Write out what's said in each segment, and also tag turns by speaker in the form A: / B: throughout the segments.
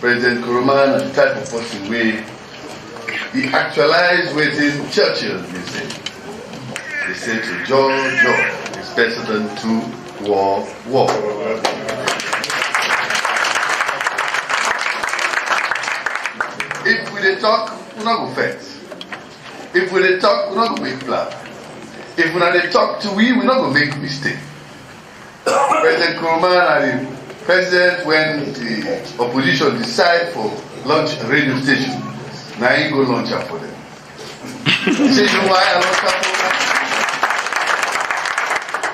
A: President Nkrumah is the type of person where he actualized within Churchill, they say. They say to George, is president to war. If we dey talk, we not go fight. If we dey talk, we not go make plan. If we not dey talk to we not go make mistake. President Nkrumah and the president, when the opposition decide for launch a radio station, now he go launch up for them. He say, you know why I launch up for them?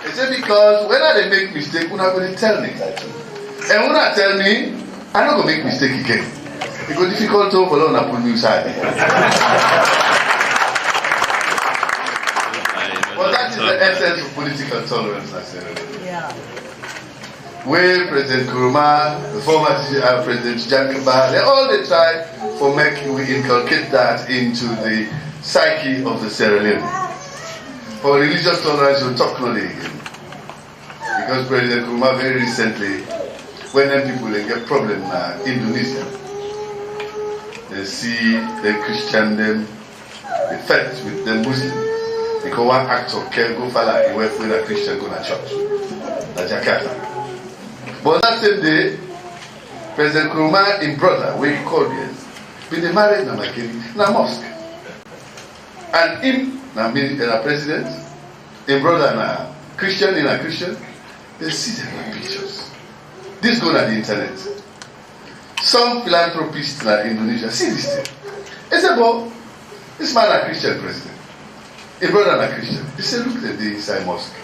A: He say, because when I make mistake, una go tell me. And when I tell me, I not go make mistake again. It go difficult to follow and put me aside. But that is the essence of political tolerance, I said.
B: Yeah.
A: Where President Nkrumah, the former President Jacoba, they try for making we inculcate that into the psyche of the Sierra Leone. For religious tolerance, we'll talk no again. Because President Nkrumah very recently, when them people they get problem in Indonesia, they see the Christian them, they fight with the Muslim. Because one actor can go follow he went with a Christian go to church. That's Jakarta. But that same day, President Nkrumah in brother, where he called him, been married na na mosque. And him na president, in brother na Christian in a Christian, they see them pictures. This go on the internet. Some philanthropists in Indonesia see this thing. They say, well, this man a Christian president. A brother and a Christian. They say, look at the inside mosque.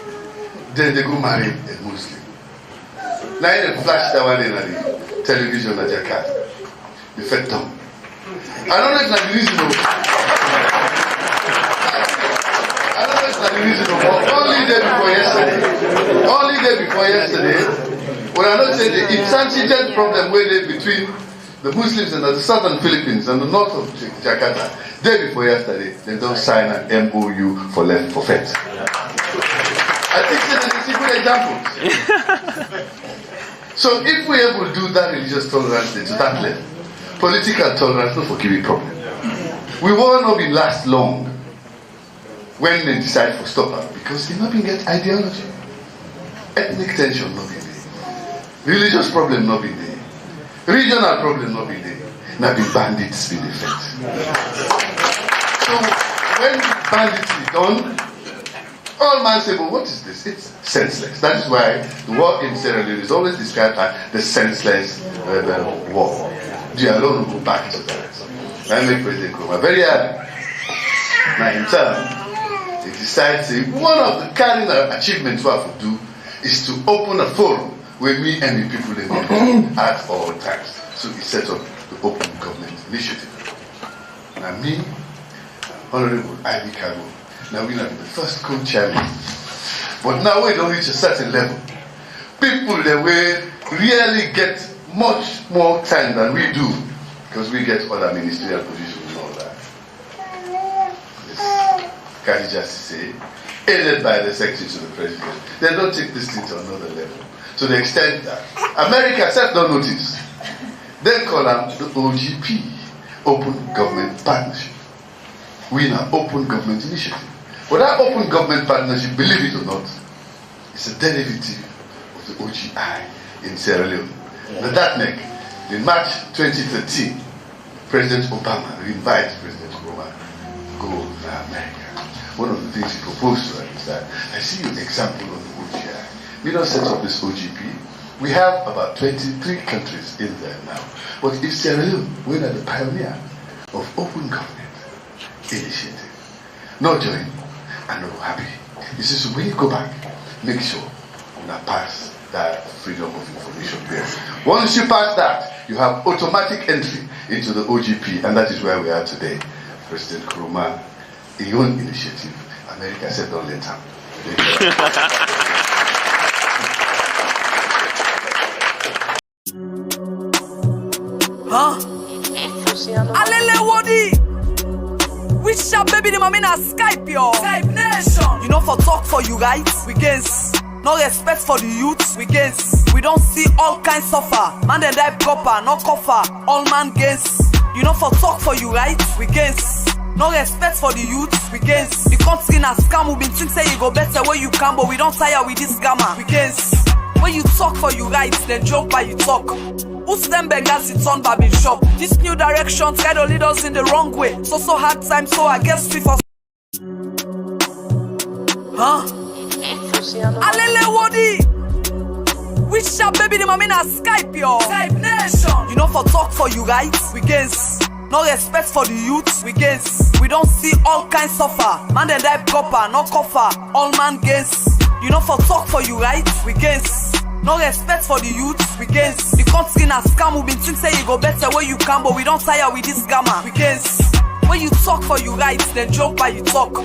A: Then they go marry a Muslim. Now they flash that one in the television at Jakarta. They fed them. I don't know if that's the reason. I don't know if that's the reason. Only day before yesterday, when I don't say the intransigent problem where they between the Muslims in the southern Philippines and the north of Jakarta, day before yesterday, they don't sign an MOU for faith. I think that's a good example. So if we ever do that religious tolerance to that level, political tolerance not for giving problem. We will not be last long when they decide for stop up because they not been get ideology. Ethnic tension not be there. Religious problem not be there. Regional problem not be there. Now be bandits be the effect. So when bandits be done, all man say, well, what is this? It's senseless. That is why the war in Sierra Leone is always described as the senseless war. The alone will go back to that. I make President Nkrumah very happy. Now in turn, he decides one of the cardinal achievements we have to do is to open a forum where me and the people in the at all times. So he set up the Open Government Initiative. Now me, Honorable Ivy Cargo, now we are the first co-chairman. But now we don't reach a certain level. People that we really get much more time than we do because we get other ministerial positions and all that. This Kadi just say, aided by the secretary to the president, they don't take this thing to another level. To the extent that America said don't notice. They call them the OGP, Open Government Partnership. We in an Open Government Initiative. But that Open Government Partnership, believe it or not, is a derivative of the OGI in Sierra Leone. Now that neck, in March 2013, President Obama invited President Nkrumah to go to America. One of the things he proposed to her is that, I see an example of the OGI. We don't set up this OGP. We have about 23 countries in there now. But if Sierra Leone, we're the pioneer of Open Government Initiative. No join and no happy. You see, so when you go back, make sure you pass that freedom of information there. Once you pass that, you have automatic entry into the OGP, and that is where we are today. President Nkrumah, a own initiative. America said don't let him.
B: Huh? Alele Wodi! Which shop baby the mommy na Skype yo? Skype Nation! You know for talk for you right? We gains. No respect for the youth? We gains. We don't see all kinds suffer. Man they die proper, no coffer. All man gains. You know for talk for you, right? We gains. No respect for the youth, we gains. The country na scam, we been think say you go better where you can, but we don't tire with this gamma, we gains. When you talk for you right, then joke by you talk. Who's them beggars it's on Babin shop? This new direction try to lead us in the wrong way. So hard time, so I guess we for Alele Wodi. We shall baby the mommy na Skype yo. Skype nation. You know for talk for you right, we gains. No respect for the youth, we gains. We don't see all kinds suffer. Man they die proper, no coffer. All man gains. You know for talk for you right, we gains. No respect for the youth, we gains. The country na scam, we been think say you go better where you can, but we don't tire with this gamma, we gains. When you talk for you right, then joke by you talk.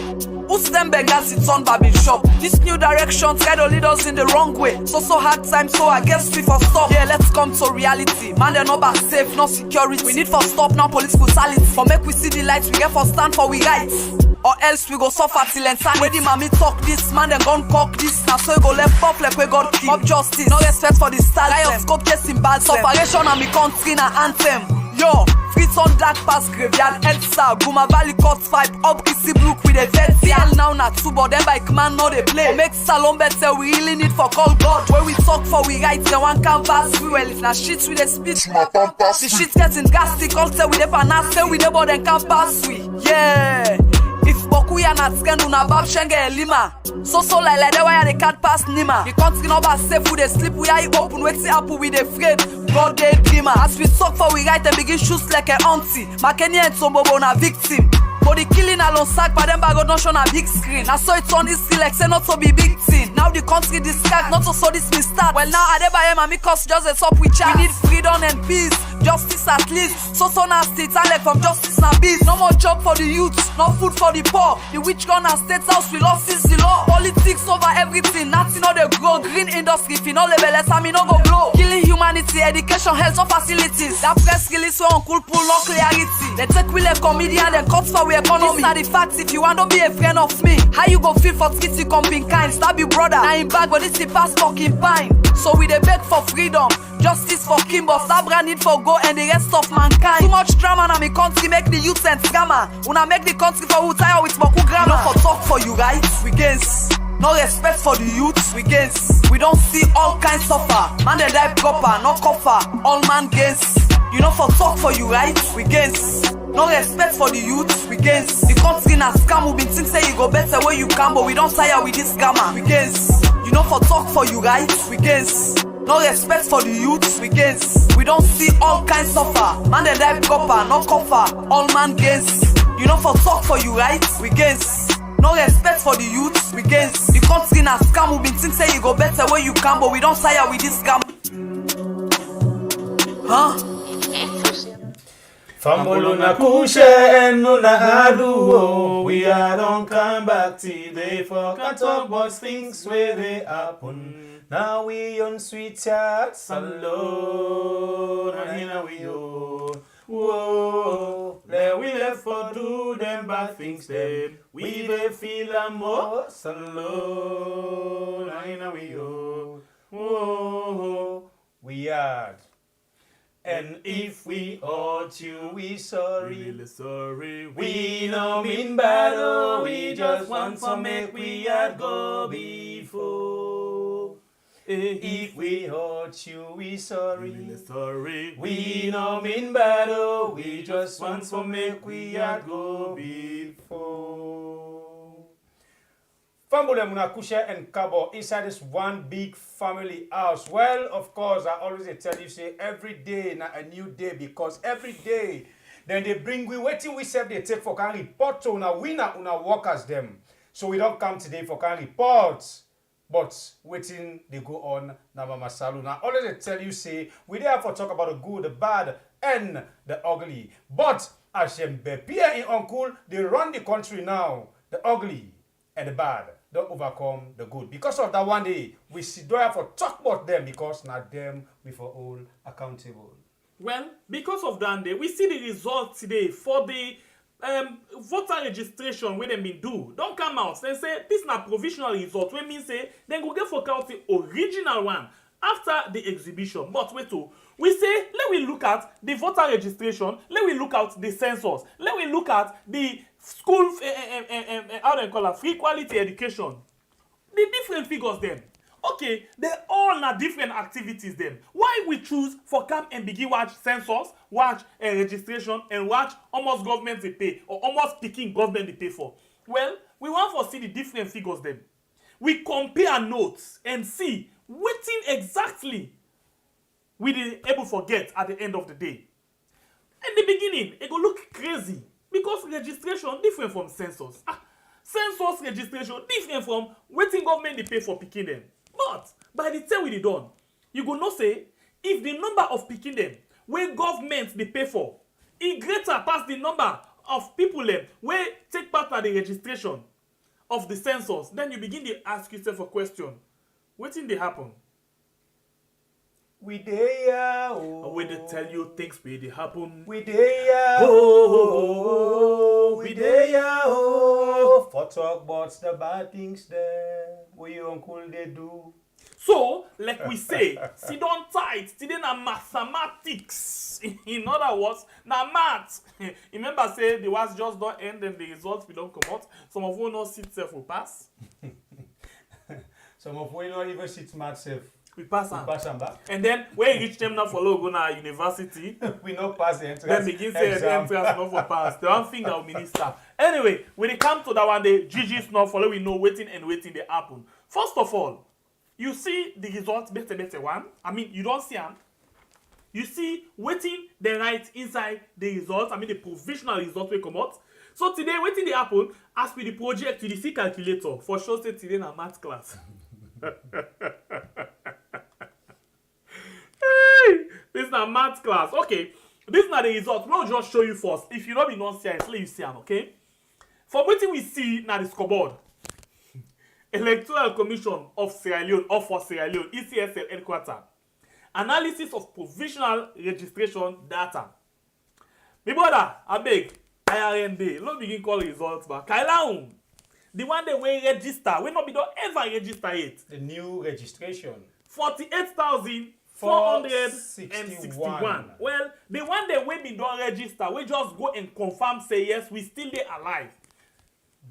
B: Who's them beggars it's on Babin shop? This new direction try to lead us in the wrong way. So hard time, so I guess we for stop. Yeah, let's come to reality. Man, they're not back safe, no security. We need for stop now police brutality. For make we see the lights, we get for stand for we rights. Or else we go suffer till insanity. When the mommy talk this, man then gon' cock this. Now so you go left up like we got king. Up justice, no respect for the style. Guy of scope case in bad separation and me country na anthem. Yo, Fritz on dark past graveyard, Elsa, Guma Valley Court 5, up Kissy Brook with a vet. CL now na 2, but them bike man know they play. Make Salon better, we really need for call God. Where we talk for we write, the one canvas. We well, if na shit with a speech, the shit getting drastic, all say with a panas, say with a board and can't pass we. Yeah. If Boku ya na sken una bab shenge elima. So like that why they can't pass Nima. The country number safe with a sleep we are open wait see apple with a afraid. God they dreamer. As we talk for we write and begin shoes like a auntie. Makeni and Sombobo na victim. But the killing alone sack by them bag not show on a big screen. I saw it on history like say not to be big thing. Now the country discard not to so this mistake. Well now Adebayo and Mikos just a up with chat. We need freedom and peace. Justice at least. So nasty talent from justice na beast. No more job for the youth, no food for the poor. The witch gun and state house we lost is the law. Politics over everything, nothing no they grow. Green industry, if you no level less, I mean no go blow. Killing humanity, education, health, no facilities. That press release we on cool pull, no clarity. They take we a comedian and cut for we economy. These are the facts, if you want to be a friend of me. How you go feel for skits you come being kind? Stab your brother, now in bag but this is past fucking pine. So we dey beg for freedom, justice for Kimbo, Sabra need for go and the rest of mankind. Too much drama na me country make the youth and scammer. Una make the country for who tire with Boku grammar. No for talk for you right, we gains. No respect for the youth, we gains. We don't see all kinds suffer. Man they die proper, no coffer. All man gains. You know for talk for you right, we gains. No respect for the youth, we gains. The country na scam, we been think say you go better where you can, but we don't tire with this gamma, we gains. You know for talk for you right, we gains. No respect for the youth, we gains. We don't see all kinds suffer. Man they die proper, no coffer. All man gains. You know for talk for you right, we gains. No respect for the youth, we gains. The country na scam, we been think say you go better where you can, but we don't tire with this gamma.
C: Famolo na kushe enu na aduo. We are don't come back till they forget talk about things where they happen. Now we on sweet chat alone. And here we go. Whoa, there we left for do them bad things them. We will feel a more alone. And here we go. Whoa, we are. And if we hurt you, we sorry.
D: Really sorry.
C: We no mean battle. We just want to make we had go before. If we hurt you, we sorry.
D: Really sorry.
C: We no mean battle. We just want to make we had go before. Family Munakusha and Kabo inside this one big family house. Well, of course, I always tell you, say every day na a new day because every day then they bring we waiting we say they take for can report to una winner una workers them. So we don't come today for can reports, but waiting they go on na Mama Salu. Now always tell you say we there for talk about the good, the bad, and the ugly. But Ashembe Pierre in Uncle, they run the country now. The ugly and the bad don't overcome the good. Because of that one day, we sit there for talk about them because not them we for all accountable.
D: Well, because of that day, we see the results today for the voter registration when they been do. Don't come out. They say this is not provisional result. When mean say then go get for county original one. after the exhibition. But wait, we say, let we look at the voter registration, let we look at the census, let we look at the school, how do you call it, free quality education. The different figures them. Okay, they all are different activities them. Why we choose for come and begin watch census, watch registration, and watch almost government they pay, or almost picking government they pay for? Well, we want to see the different figures them. We compare notes and see what exactly we be able to get at the end of the day. In the beginning, it go look crazy because registration different from census. Census registration different from waiting government they pay for picking them. But by the time we dey done, you go know say if the number of picking them where government they pay for, it greater pass the number of people them where take part at the registration of the census, then you begin to ask yourself a question. Wetin dey happen?
C: We there, oh.
D: When they tell you things wey dey happen.
C: We there, oh. We there, oh. For talk about the bad things there. What your uncle they do.
D: So, like we say, sit down tight. Today na mathematics. In other words, na math. Remember say the was just don't end and the results we don't come out. Some of you not sit self will pass.
C: Some of you not even sit math self.
D: We pass
C: We pass them back.
D: And then when you reach them now for logo na university,
C: We not pass the entrance.
D: then begin say the entrance not for pass. The one thing that minister. Anyway, when it comes to that one, the GG's not follow, we know waiting and waiting they happen. First of all, you see the results better one. I mean, you don't see them. You see waiting the right inside the results. I mean, the provisional results will come out. So today, waiting they happen as with the project to the C calculator for sure. Say today na math class. This is a math class. Okay, this is not the result. We'll just show you first. If you don't be non-science, let you see them, okay? For what we see now the scoreboard. Electoral Commission of Sierra Leone, or for Sierra Leone, ECSL headquarters. Analysis of provisional registration data. My brother, I beg, IRND, don't begin call results back. Kaila, the one that we register, we not be don't ever register it.
C: The new registration.
D: 48,461. Well, the one that we be don't register, we just go and confirm, say yes, we still there alive.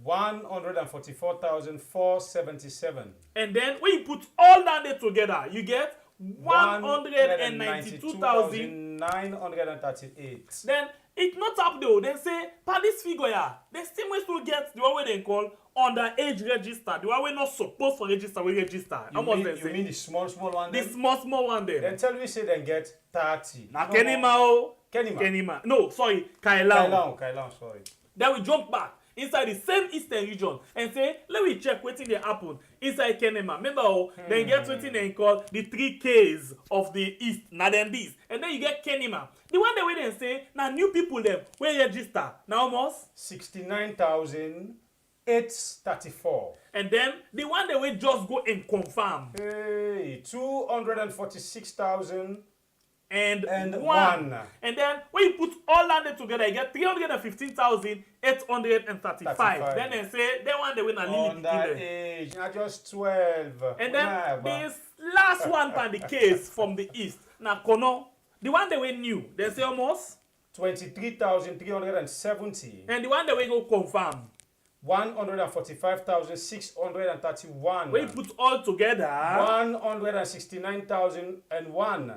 C: 144,477.
D: And then when you put all that there together, you get 192,938. Then it's not up there. They say, per this figure, yeah, they still ways to get the one way they call underage register. The one we not supposed to register, we register.
C: You mean the small one?
D: The small one there.
C: Then tell me say they get 30.
D: Now Kenema.
C: Kenema.
D: No, sorry, Kaila.
C: Kaila, sorry.
D: Then we jump back inside the same eastern region and say, let me check what they happen inside Kenema. Remember, then get what they call the 3 Ks of the east. Now then this. And then you get Kenema. The one that we then say, now new people them, we register. Now almost
C: 69,834.
D: And then the one that we just go and confirm.
C: Hey, 246,000.
D: And one. And then when you put all that together, you get 315,835. Then they say they want the winner Lily
C: age, not just 12.
D: And then this last one by the case from the east. Now Kono, the one that we knew, they say almost
C: 23,370.
D: And the one that we go confirm
C: 145,631.
D: When you put all together
C: 169,001.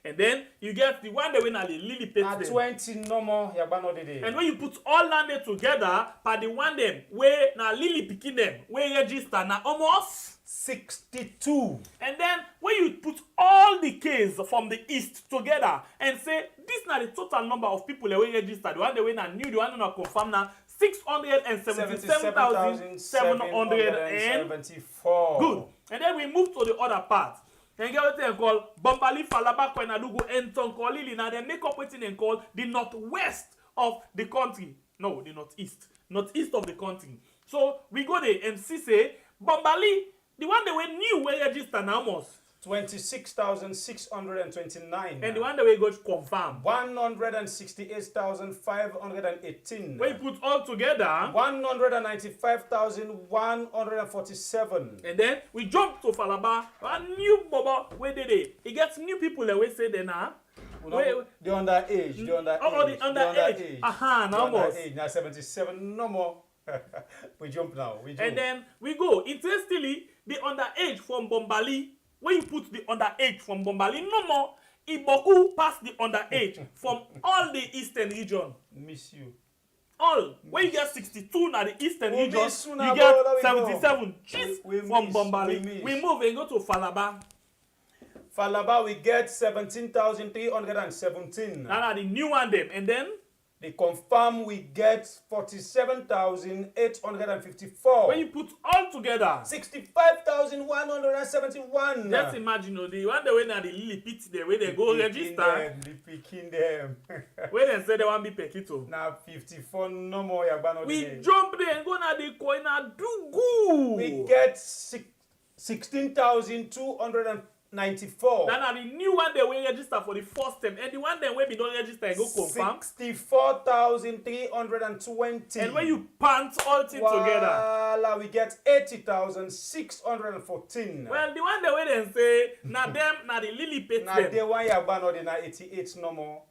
D: And then you get the one that we not Lily paid
C: at 20 no more.
D: And when you put all landed together, by the one them where now Lily picking them, where register now almost
C: 62.
D: And then when you put all the case from the east together and say this is not the total number of people that we registered, the one that we not new, the one that not confirmed now 677,774. Good. And then we move to the other part. And get what they call Bombali Falaba Koinalugu and Tonkolili. Now they make up what they call the northwest of the country. No, the northeast. Northeast of the country. So we go there and see say Bombali, the one that we knew we registered now almost
C: 26,629.
D: And the one that we go to confirm.
C: 168,518.
D: When you put all together,
C: 195,147.
D: and then we jump to Falaba, a new Bobo, where did they? It gets new people that we say they now.
C: The underage, the underage.
D: Oh, the underage. Aha, no more.
C: Now 77, no more. We jump now. We jump.
D: And then we go. Interestingly, the underage from Bombali, when you put the underage from Bombali, no more. Iboku pass the underage from all the eastern region.
C: Miss you.
D: All. When you get 62 now the eastern region,
C: you
D: you get 77 just
C: we
D: from
C: miss,
D: Bombali. We move and go to Falaba.
C: Falaba, we get 17,317.
D: Now the new one them. And then
C: the confirm we get 47,854.
D: when you put all together,
C: 65,171.
D: just imagine the one that when the lily pit there where they go register.
C: The picking them.
D: Where they say they want be pekito.
C: Now 54 no more. Yagbano
D: We
C: today.
D: jump there and go na the coin and do good.
C: We get 16,294.
D: Then the new one they will register for the first time, and the one that will be don't register and go confirm.
C: 64,320.
D: And when you pant all things together,
C: we get 80,614.
D: well, the one that will then say, na them, na the lily pit
C: Now
D: them.
C: they want Yagbano na 88 no more.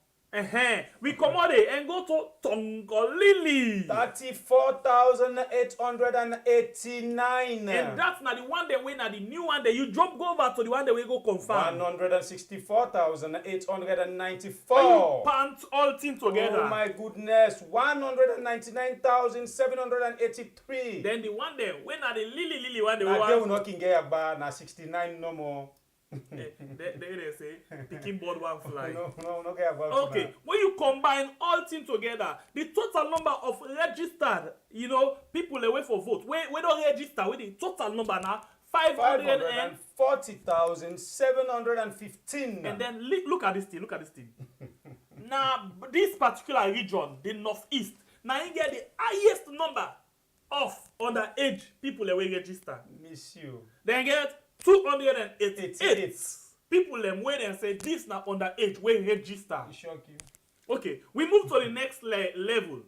D: We come out there and go to Tongolili.
C: 34,889.
D: And that's not the one that win, the new one that you jump go over to the one that we go confirm.
C: 164,894.
D: When you pant all things together.
C: Oh my goodness, 199,783.
D: Then the one that when the lily one that we
C: Now they will
D: want.
C: not get about na 69 no more.
D: They say picking board one fly.
C: No get about.
D: Okay, when you combine all things together, the total number of registered, people away for vote. We don't register with the total number now
C: 540,715.
D: and then look at this thing. Now this particular region, the northeast, now you get the highest number of underage people away register.
C: Miss you.
D: Then get 288 people them wait and say this now underage we register.
C: Shock you.
D: Okay, we move to the next level.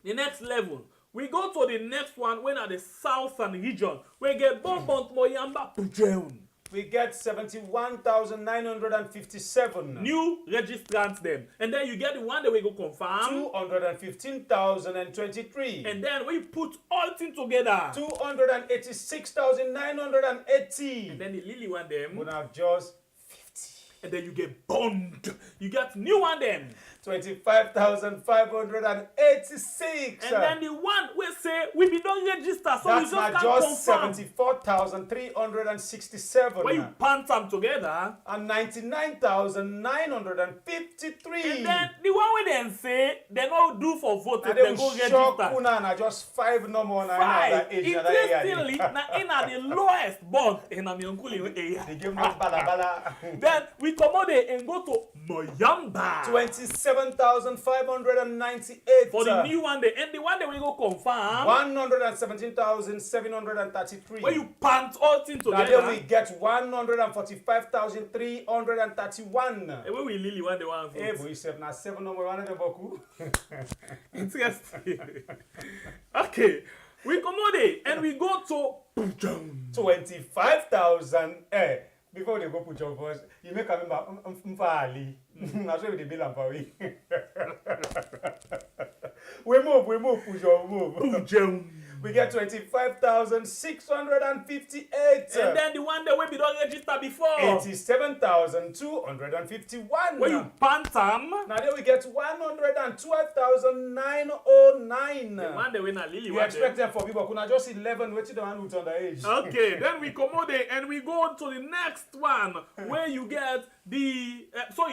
D: The next level, we go to the next one when at the southern region. We get Bombont Moyamba Pujeun.
C: We get 71,957.
D: New registrants them. And then you get the one that we go confirm.
C: 215,023.
D: And then we put all things together.
C: 286,980.
D: And then the lily one them.
C: We have just 50.
D: And then you get bond. You get new one them.
C: 25,586.
D: And then the one we say we be don't register, so
C: that's
D: we just can't
C: just
D: confirm.
C: 74,367.
D: When you pant them together,
C: and 99,953.
D: and then the one we then say they don't do for voting,
C: and
D: they
C: they
D: go
C: will shock
D: register.
C: Kuna na just 5 no more na
D: Five.
C: age.
D: Interestingly, na in the lowest bond in a uncle area.
C: They give us bala.
D: Then we come out there and go to Moyamba
C: 27,598.
D: for the new one day, and the one that we go confirm.
C: 117,733.
D: When you pant all things
C: Now
D: together,
C: then we get 145,331.
D: and when we really want the one
C: Hey,
D: vote.
C: boy, sef na 7 no more. One of them boku.
D: Interesting. Okay, we come out there and we go to
C: 25,000. Before they go put your voice, you make a member Mfali. That's why they bill and we. We move, push your move. We get 25,658.
D: And then the one that we don't register before.
C: 87,251.
D: When you pant them,
C: Now then we get 112,909.
D: the one that we not really
C: You
D: want
C: expect
D: them.
C: them for people. Kuna just 11 waiting the one who's on the age.
D: Okay, then we come out there and we go on to the next one where you get the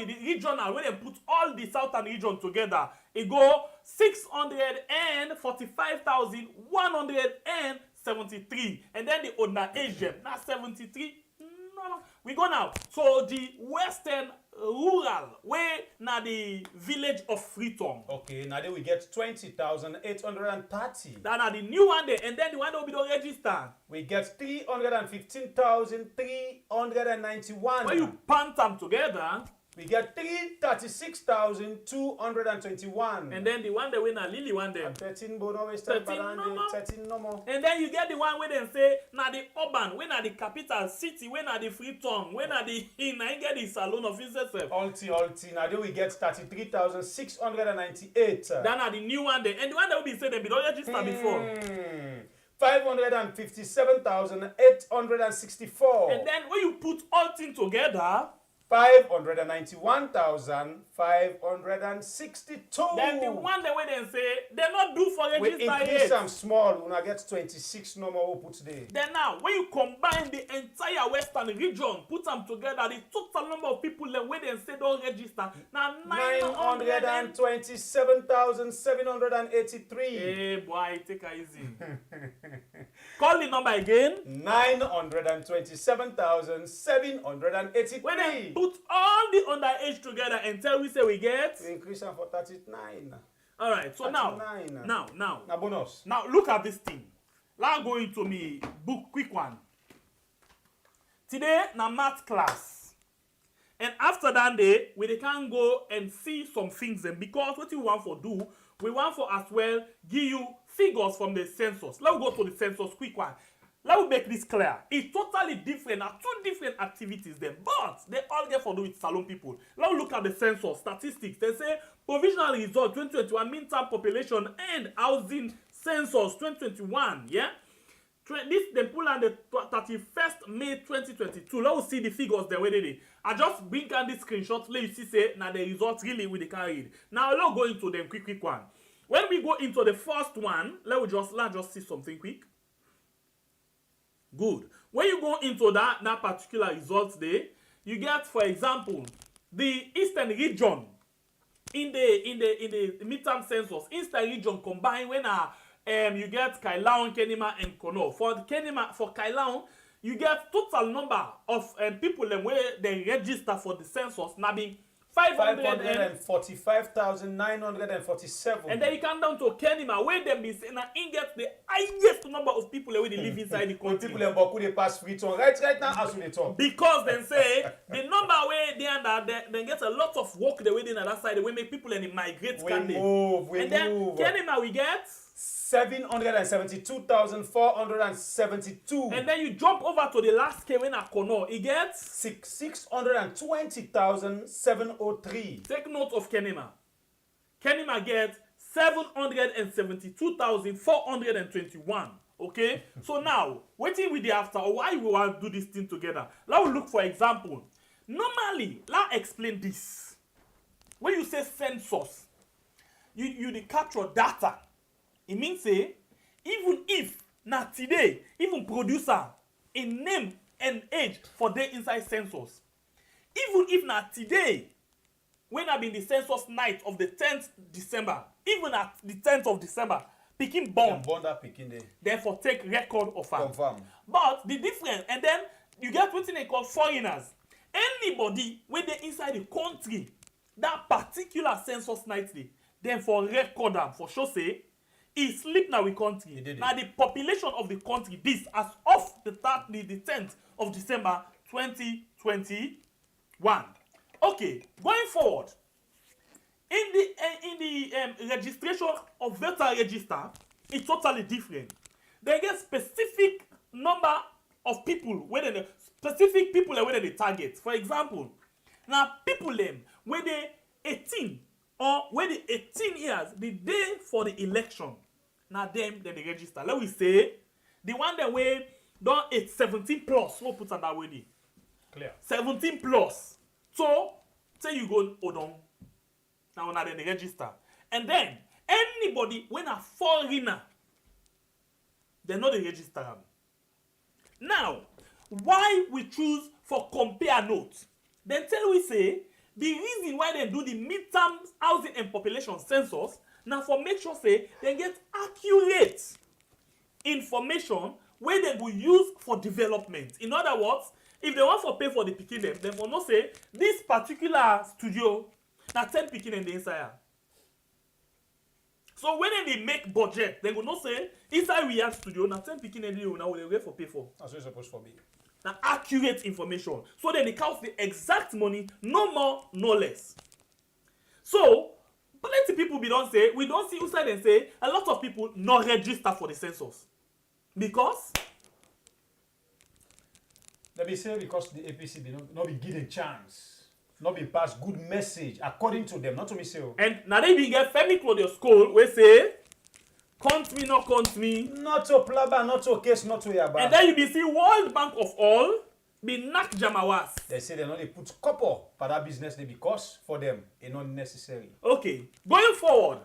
D: the regional where they put all the southern region together. It go 645,173, and then the other Asian now 73. No, we go now. So the western rural, where na the village of Freetown.
C: Okay, now then we get 20,830.
D: That are the new one there, and then the one that will be the register.
C: We get 315,391.
D: When you pant them together,
C: We get 336,221.
D: and then the one that win a Lily one there.
C: 13 Bono West
D: 13 normal.
C: 13 normal.
D: And then you get the one where they say, na the urban, when are the capital city, when are the Freetown, when are the in I get the salon of business.
C: Ulti. Now then we get 33,698.
D: Then are the new one there. And the one that will be said they be don't register before.
C: 557,864.
D: And then when you put all things together,
C: 591,562.
D: then the one that way they say they not do for
C: We
D: register
C: increase
D: yet.
C: some small, we now get 26 normal we put there.
D: Then now, when you combine the entire western region, put them together, the total number of people then where they say don't register, now
C: 927,783.
D: Hey boy, take it easy. Call the number again.
C: 927,783.
D: When they put all the underage together and tell we say we get.
C: We increase them for 39.
D: All right, so now,
C: 39.
D: now,
C: Na bonus.
D: now look at this thing. Now go into me book quick one. Today na math class, and after that day we can go and see some things. And because what we want for do, we want for as well give you figures from the census. Let's go to the census quick one. Let me make this clear. It's totally different. Are two different activities then, but they all get for do with salon people. Let's look at the census statistics. They say provisional result 2021 meantime population and housing census 2021. Yeah, this they pull on the 31st May 2022. Let's see the figures the way they did. I just bring on this screenshot. Let you see say now the results really we can read. Now let's go into them quick one. When we go into the first one, let's just see something quick. Good. When you go into that particular results there, you get, for example, the eastern region in the midterm census. Eastern region combined when you get Kailaon, Kenema, and Kono. For Kenema, for Kailaon, you get total number of people where they register for the census now being
C: 545,947.
D: And then you come down to Kenema, where them be saying that in get the highest number of people where they live inside the country.
C: People in Boku they pass Freetown right now as we talk.
D: Because they say the number where they under they get a lot of work the way they on that side, we make people and migrate.
C: We move.
D: And then Kenema we get
C: 772,472.
D: And then you jump over to the last K when I Kono, it gets
C: 620,703.
D: Take note of Kenema. Kenema gets 772,421. Okay? So now, waiting with the after, why we want to do this thing together? Let's look for example. Normally, let's explain this. When you say census, you capture data. It means say, even if not today, even producer a name and age for their inside census, even if not today, when I been the census night of the 10th December, even at the 10th of December, picking born, therefore take record of her.
C: Confirm.
D: But the difference, and then you get what they call foreigners. Anybody when they inside the country, that particular census night day, then for record them, for sure say, he sleep now in country. Now the population of the country, this as of the 10th of December 2021. Okay, going forward, in the registration of voter register, it's totally different. They get specific number of people where they specific people where they target. For example, now people them when they 18 or when they 18 years, the day for the election. Now them then they register. Let we say the one that way don't 17 plus. We'll put on that way.
C: Clear.
D: 17 plus. So say you go Odon. Now then they register. And then anybody when a foreigner, they know they register them. Now, why we choose for compare notes? Then tell we say the reason why they do the midterm housing and population census. Now for make sure say they get accurate information where they will use for development. In other words, if they want to pay for the picking them, they will not say this particular studio na 10 picking in the inside. So when they make budget, they will not say inside we have studio na 10 picking in the now we wait for pay for.
C: That's what it's supposed to be.
D: Now accurate information. So then they count the exact money, no more, no less. So plenty people we don't say, we don't see outside and say a lot of people not register for the census. Because
C: They be say because the APC be not be given chance, not be pass good message according to them, not to me say.
D: and now they be get Femi Claudio school we say count me, not count me.
C: Not to plaba, not to case, not to yaba.
D: And then you be see World Bank of all be knock jamawas.
C: They say they know they put couple for that business they because for them it's not necessary.
D: Okay, going forward,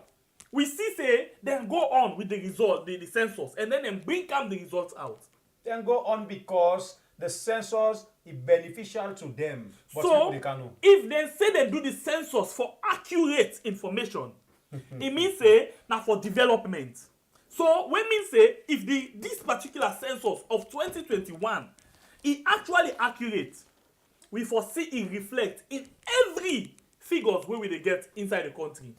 D: we see say then go on with the result, the census, and then bring come the results out.
C: Then go on because the census is beneficial to them. But
D: So
C: they can know.
D: if they say they do the census for accurate information, it means say now for development. So when mean say if this particular census of 2021 is actually accurate, we foresee it reflect in every figures where we they get inside the country.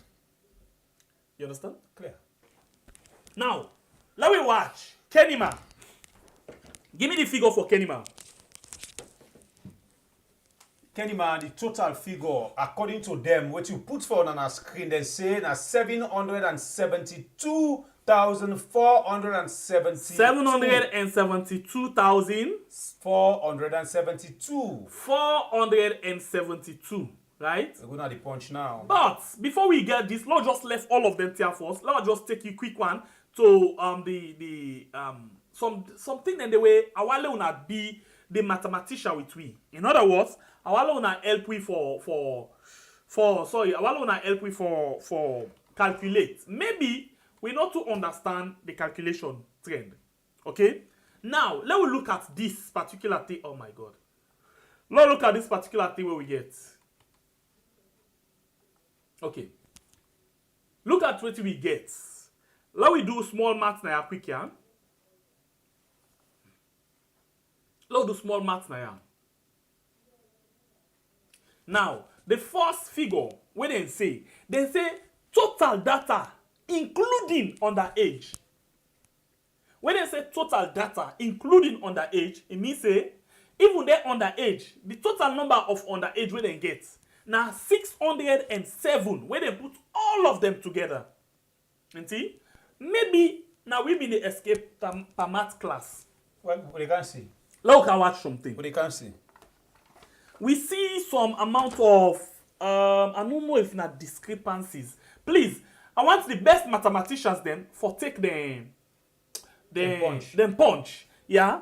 D: You understand?
C: Clear.
D: Now, let me watch Kenema. Give me the figure for Kenema.
C: Kenema, the total figure, according to them, what you put for on our screen, they say na 772,472.
D: 772,472. 472, right?
C: We're going to the punch now.
D: But before we get this, let's just left all of them here first. Let's just take you quick one to something in the way Awale una be the mathematician with we. In other words, Awale una help we Awale una help we for calculate. Maybe we not to understand the calculation trend. Okay? Now, let us look at this particular thing. Oh my God. Let's look at this particular thing where we get. Okay. Look at what we get. Let we do small maths now quick here. Let's do small maths now. Now, the first figure, what they say total data including underage. When they say total data including underage, it means say even they underage, the total number of underage where they get now 607 where they put all of them together. And see, maybe now we be the escape per math class.
C: Well, we can see.
D: Let's watch something.
C: We can see.
D: We see some amount of I don't know if not discrepancies. Please, I want the best mathematicians then for take them punch. Yeah.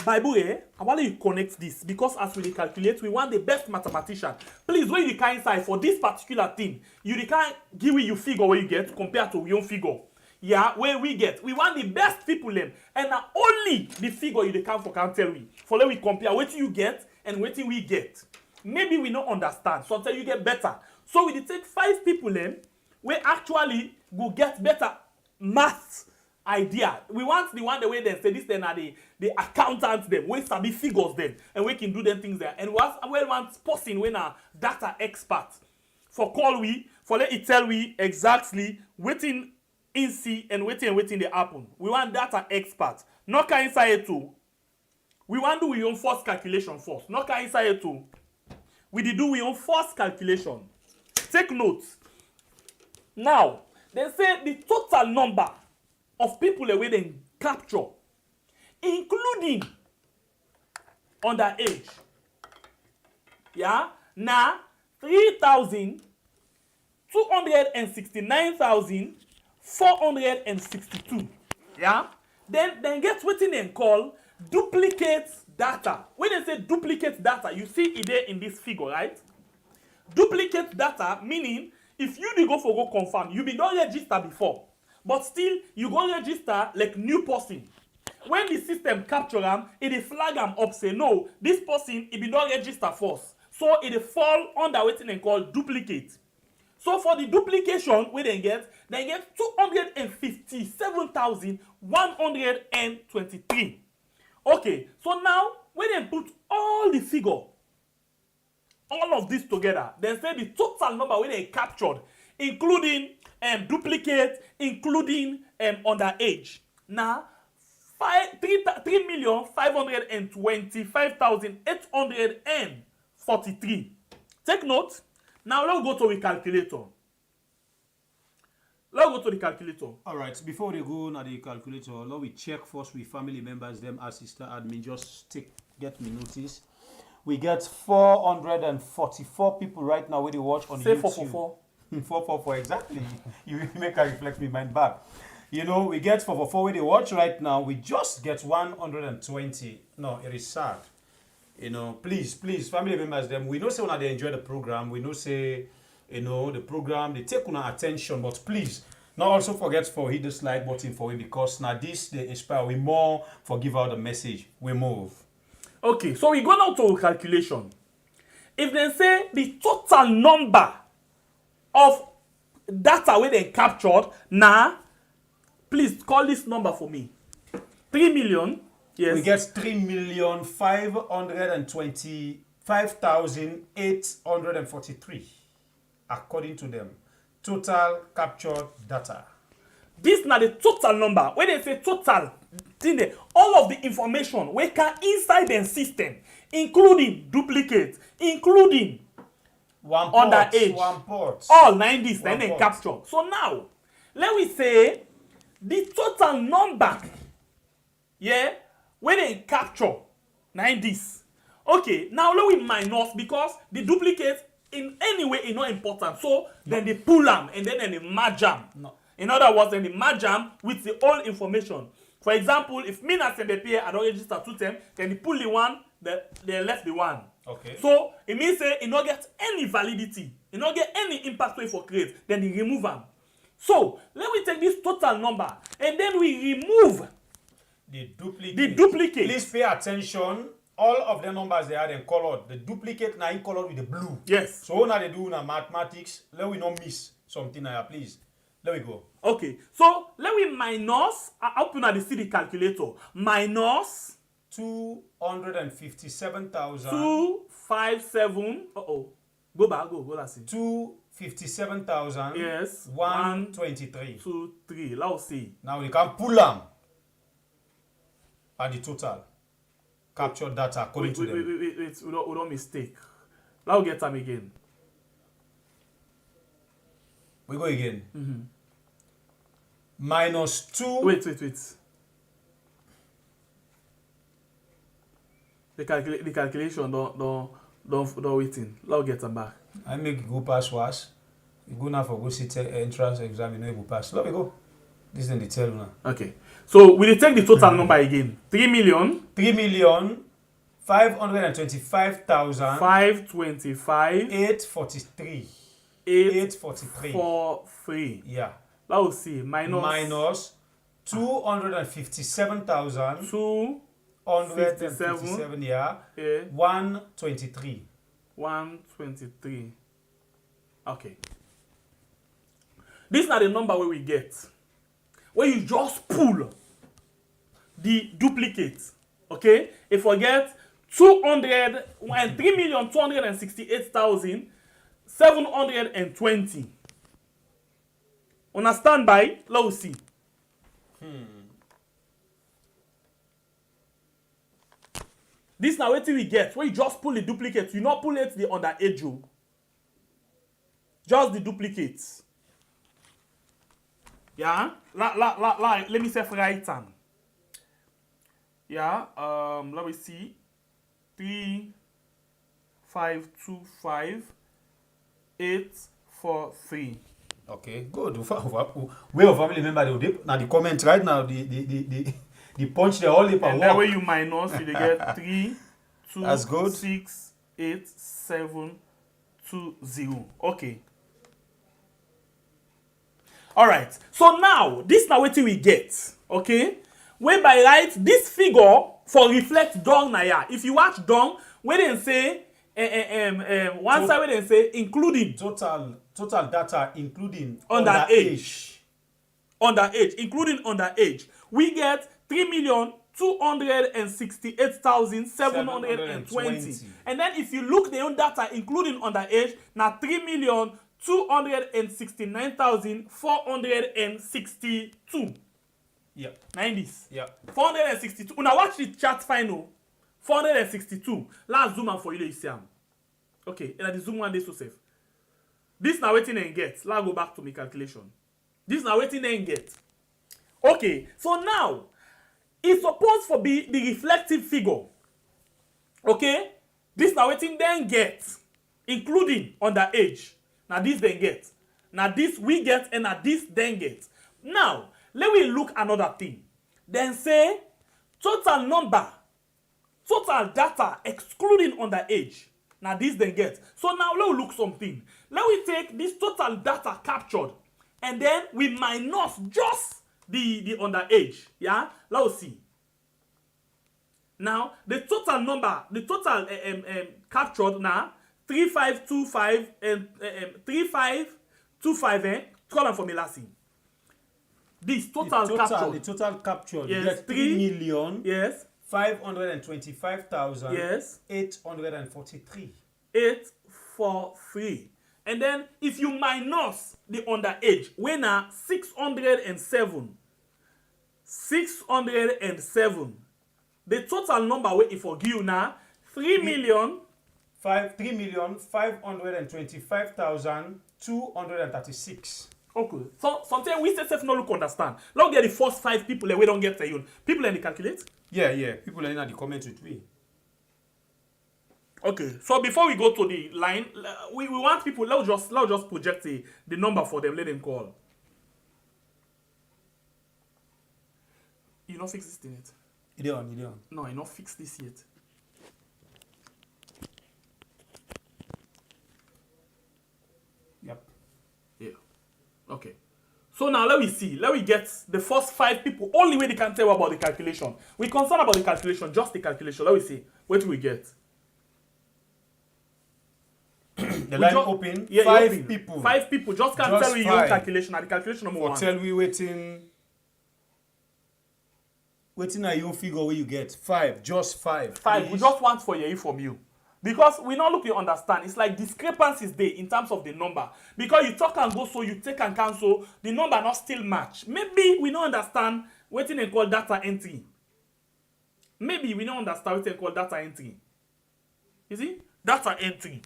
D: By the way, I want you connect this because as we calculate, we want the best mathematician. Please, when you can side for this particular thing, you can give you figure where you get compared to your own figure. Yeah, where we get. We want the best people them. And not only the figure you can for can tell we. For let we compare what you get and what we get. Maybe we don't understand. Sometimes you get better. So we take 5 people them where actually go get better math idea. We want the one the way they say this then are the accountants them, we sabi figures them, and we can do them things there. And we want person when a data expert for call we, for let it tell we exactly waiting in see and waiting they happen. We want data expert. Not can inside too. We want do we own first calculation first. Not can inside too. We did do we own first calculation. Take notes. Now, they say the total number of people where they capture, including underage. Yeah, now 3,269,462. Yeah, then get what they call duplicate data. When they say duplicate data, you see it there in this figure, right? Duplicate data meaning if you go confirm, you be not register before. But still, you go register like new person. When the system capture them, it flag them up, say, no, this person, it be not register first. So it fall under what they call duplicate. So for the duplication, where they get 257,123. Okay, so now, when they put all the figure, all of this together, then say the total number when they captured, including duplicate, including underage. Now, 3,525,843. Take note. Now let's go to the calculator. Let's go to the calculator.
C: All right. Before we go to the calculator, let me check first with family members. Them assistant admin just get me notice. We get 444 people right now with the watch on
D: Say
C: YouTube.
D: 444.
C: 444 exactly. You make her reflect me mind back. You know, we get 444 with the watch right now. We just get 120. No, it is sad. You know, please, family members, them. We know say when they enjoy the program. We know say, you know, the program they take on attention. But please, not also forget for hit the slide button for it because now this they inspire. We more for give out the message. We move.
D: Okay, so we go now to calculation. If they say the total number of data where they captured, now, please call this number for me. 3 million. Yes.
C: We get 3,525,843 according to them. Total captured data.
D: This now the total number. When they say total, all of the information we can inside the system, including duplicate, including
C: one port,
D: underage,
C: one port.
D: all 90s, then they
C: port.
D: capture. So now, let me say the total number, yeah, when they capture 90s. Okay, now let me minus because the duplicate in any way is not important. So then they pull them and then they merge them.
C: No.
D: In other words, then they merge them with the old information. For example, if me and SMBP I don't register 2 times, then they pull the one, they left the one.
C: Okay.
D: So it means say it not get any validity, it not get any impact way for create, then they remove them. So let me take this total number and then we remove
C: the duplicate.
D: the duplicate.
C: Please pay attention. All of the numbers they are in colored. The duplicate now in colored with the blue.
D: Yes.
C: So now they do now mathematics. Let we not miss something now, please. Let me go.
D: Okay. So let me minus. I open at the CD calculator. Minus
C: 257,000.
D: 257. Go back. Go. Let's see.
C: 257,000.
D: Yes.
C: 123.
D: 2, 3. Let's see.
C: Now we can pull them at the total. Capture data according to them.
D: Wait. We don't mistake. Let's get them again.
C: We go again. Minus 2.
D: Wait. The calculation don't waiting. Let's get them back.
C: I make you go pass was. You go now for go sit entrance exam, you know you go pass. Let me go. This is the detail now.
D: Okay. So we take the total number again.
C: 3,525,000.
D: 525.
C: 843.
D: 843. 43.
C: Yeah.
D: Let's see. Minus
C: 257,000. 257. Yeah. 123.
D: 123. Okay. This is not the number where we get. Where you just pull the duplicate. Okay? If we get 3,268,720. Understand by? Let's see. This now what we get. Where you just pull the duplicate. You not pull it the underage. Just the duplicates. Yeah? Let me say right hand. Yeah, let me see. 3,525,843.
C: Okay, good. We have family member they will dip. Now the comment right now, the punch the whole heap
D: and that way you minus, you get 3, 2,
C: That's good.
D: 6, 8, 7, 2, 0. Okay. Alright, so now, this now what we get, okay? Whereby, right, this figure for reflect down now. If you watch down, where they say, one side where they say, including.
C: Total data including
D: Underage. Including underage. We get 3,268,720. 268,720. And then if you look the own data, including underage, now 3,269,462.
C: Yeah.
D: 90s.
C: Yeah.
D: 462. Now watch the chart final. 462. Last zoom out for you, Isiam. Okay, and the zoom one day so safe. This now waiting and get. Let's go back to my calculation. This now waiting and get. Okay, so now it's supposed to be the reflective figure. Okay, this now waiting then get, including underage. Now this then get. Now this we get and now this then get. Now let me look another thing. Then say total number, total data excluding underage. Now this then get. So now let's look something. Let me take this total data captured and then we minus just the underage. Yeah, let's see. Now the total number, the total captured now 3525 and 3525. Call for me last thing. This total captured.
C: The total captured.
D: Yes,
C: You get 3 million.
D: Yes.
C: 525,000.
D: Yes.
C: 843.
D: 843. And then if you minus the underage, when are 607. 607. The total number we forgive now
C: 3,525,236.
D: Okay. So sometimes we say no look understand. Let's get the first 5 people that we don't get you. People in the calculate.
C: Yeah. People are in the comment with me.
D: Okay. So before we go to the line, we want people. Let's just project the number for them. Let them call. You not fix this thing yet.
C: You don't.
D: No, I not fix this yet.
C: Yep.
D: Yeah. Okay. So now let me see. Let me get the first 5 people. Only way they can tell about the calculation. We concerned about the calculation, just the calculation. Let me see. What do we get?
C: The line open.
D: Yeah,
C: 5
D: open.
C: people.
D: 5 people. Just can't
C: Just
D: tell me your
C: 5.
D: calculation. And the calculation number
C: For
D: 1.
C: tell we waiting are your figure where you get 5. Just 5.
D: 5. We
C: Please.
D: just want for you from you. Because we not look you understand. It's like discrepancies there in terms of the number. Because you talk and go so you take and cancel, the number not still match. Maybe we don't understand what they call data entry. Maybe we don't understand what they call data entry. You see? Data entry.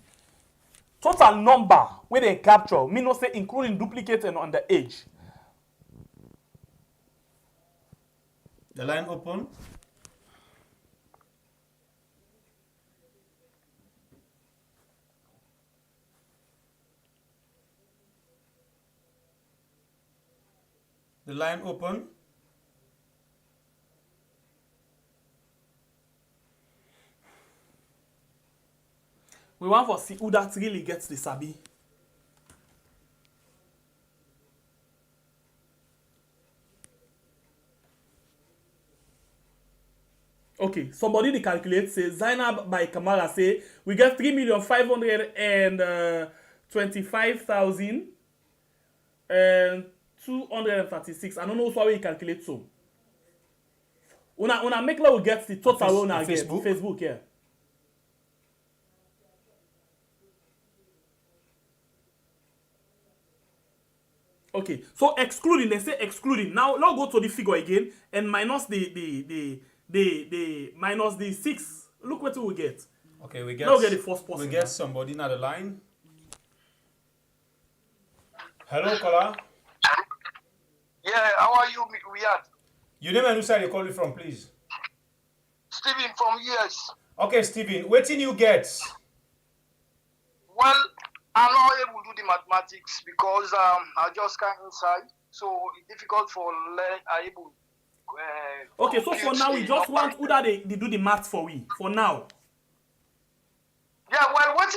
D: Total number where they capture, me no say including duplicate and underage.
C: The line open. The line open.
D: We want to see who that really gets the sabi. Okay, somebody they calculate say Zainab by Kamara say we get 3,525,236. I don't know how we calculate so. Una make like we get the total una get Facebook, yeah. Okay, so excluding, they say excluding. Now let's go to the figure again and minus the minus the 6. Look what we get.
C: Okay, we get.
D: Now get the first person.
C: We get somebody on the line. Hello, caller.
E: Yeah, how are you, Riyadh?
C: Your name and who side you call it from, please?
E: Stephen from US.
C: Okay, Stephen, what did you get?
E: Well, I'm not able to do the mathematics because I just can't inside, so it's difficult for able.
D: Okay, so for now we just want who that they do the math for we. For now.
E: Yeah, well, what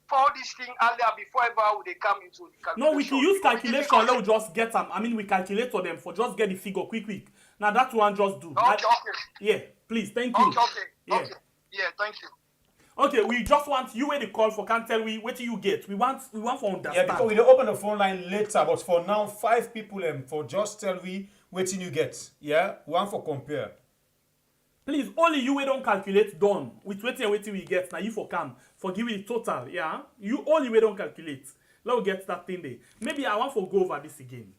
E: for this thing earlier before ever they come into the calculation.
D: No, we can use calculation. Let we just get them. I mean, we calculate for them for just get the figure quick. Now that one just do.
E: Okay.
D: Yeah, please, thank you.
E: Okay.
D: Yeah.
E: Okay. Yeah, thank you.
D: Okay, we just want you where the call for can't tell we what do you get. We want for understand.
C: Yeah, because we'll open the phone line later, but for now, 5 people for just tell we what you get. Yeah, one for compare.
D: Please, only you we don't calculate done with waiting we get. Now you for come. For give it total, yeah? You only we don't calculate. Let me get that thing there. Maybe I want to go over this again.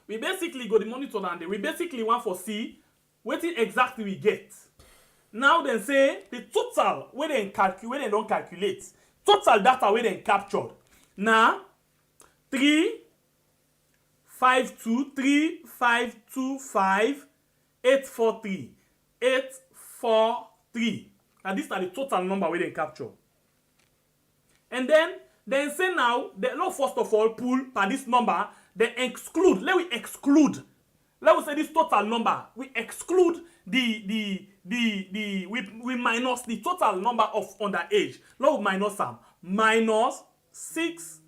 D: We basically go the monitor and we basically want to see what exactly we get. Now then say the total where they don't calculate. Total data where they captured. Now 843. And these are the total number where they capture. And then say now, first of all, pull by this number, they exclude. Let me say this total number. We exclude we minus the total number of underage. Let me minus some. Minus 607.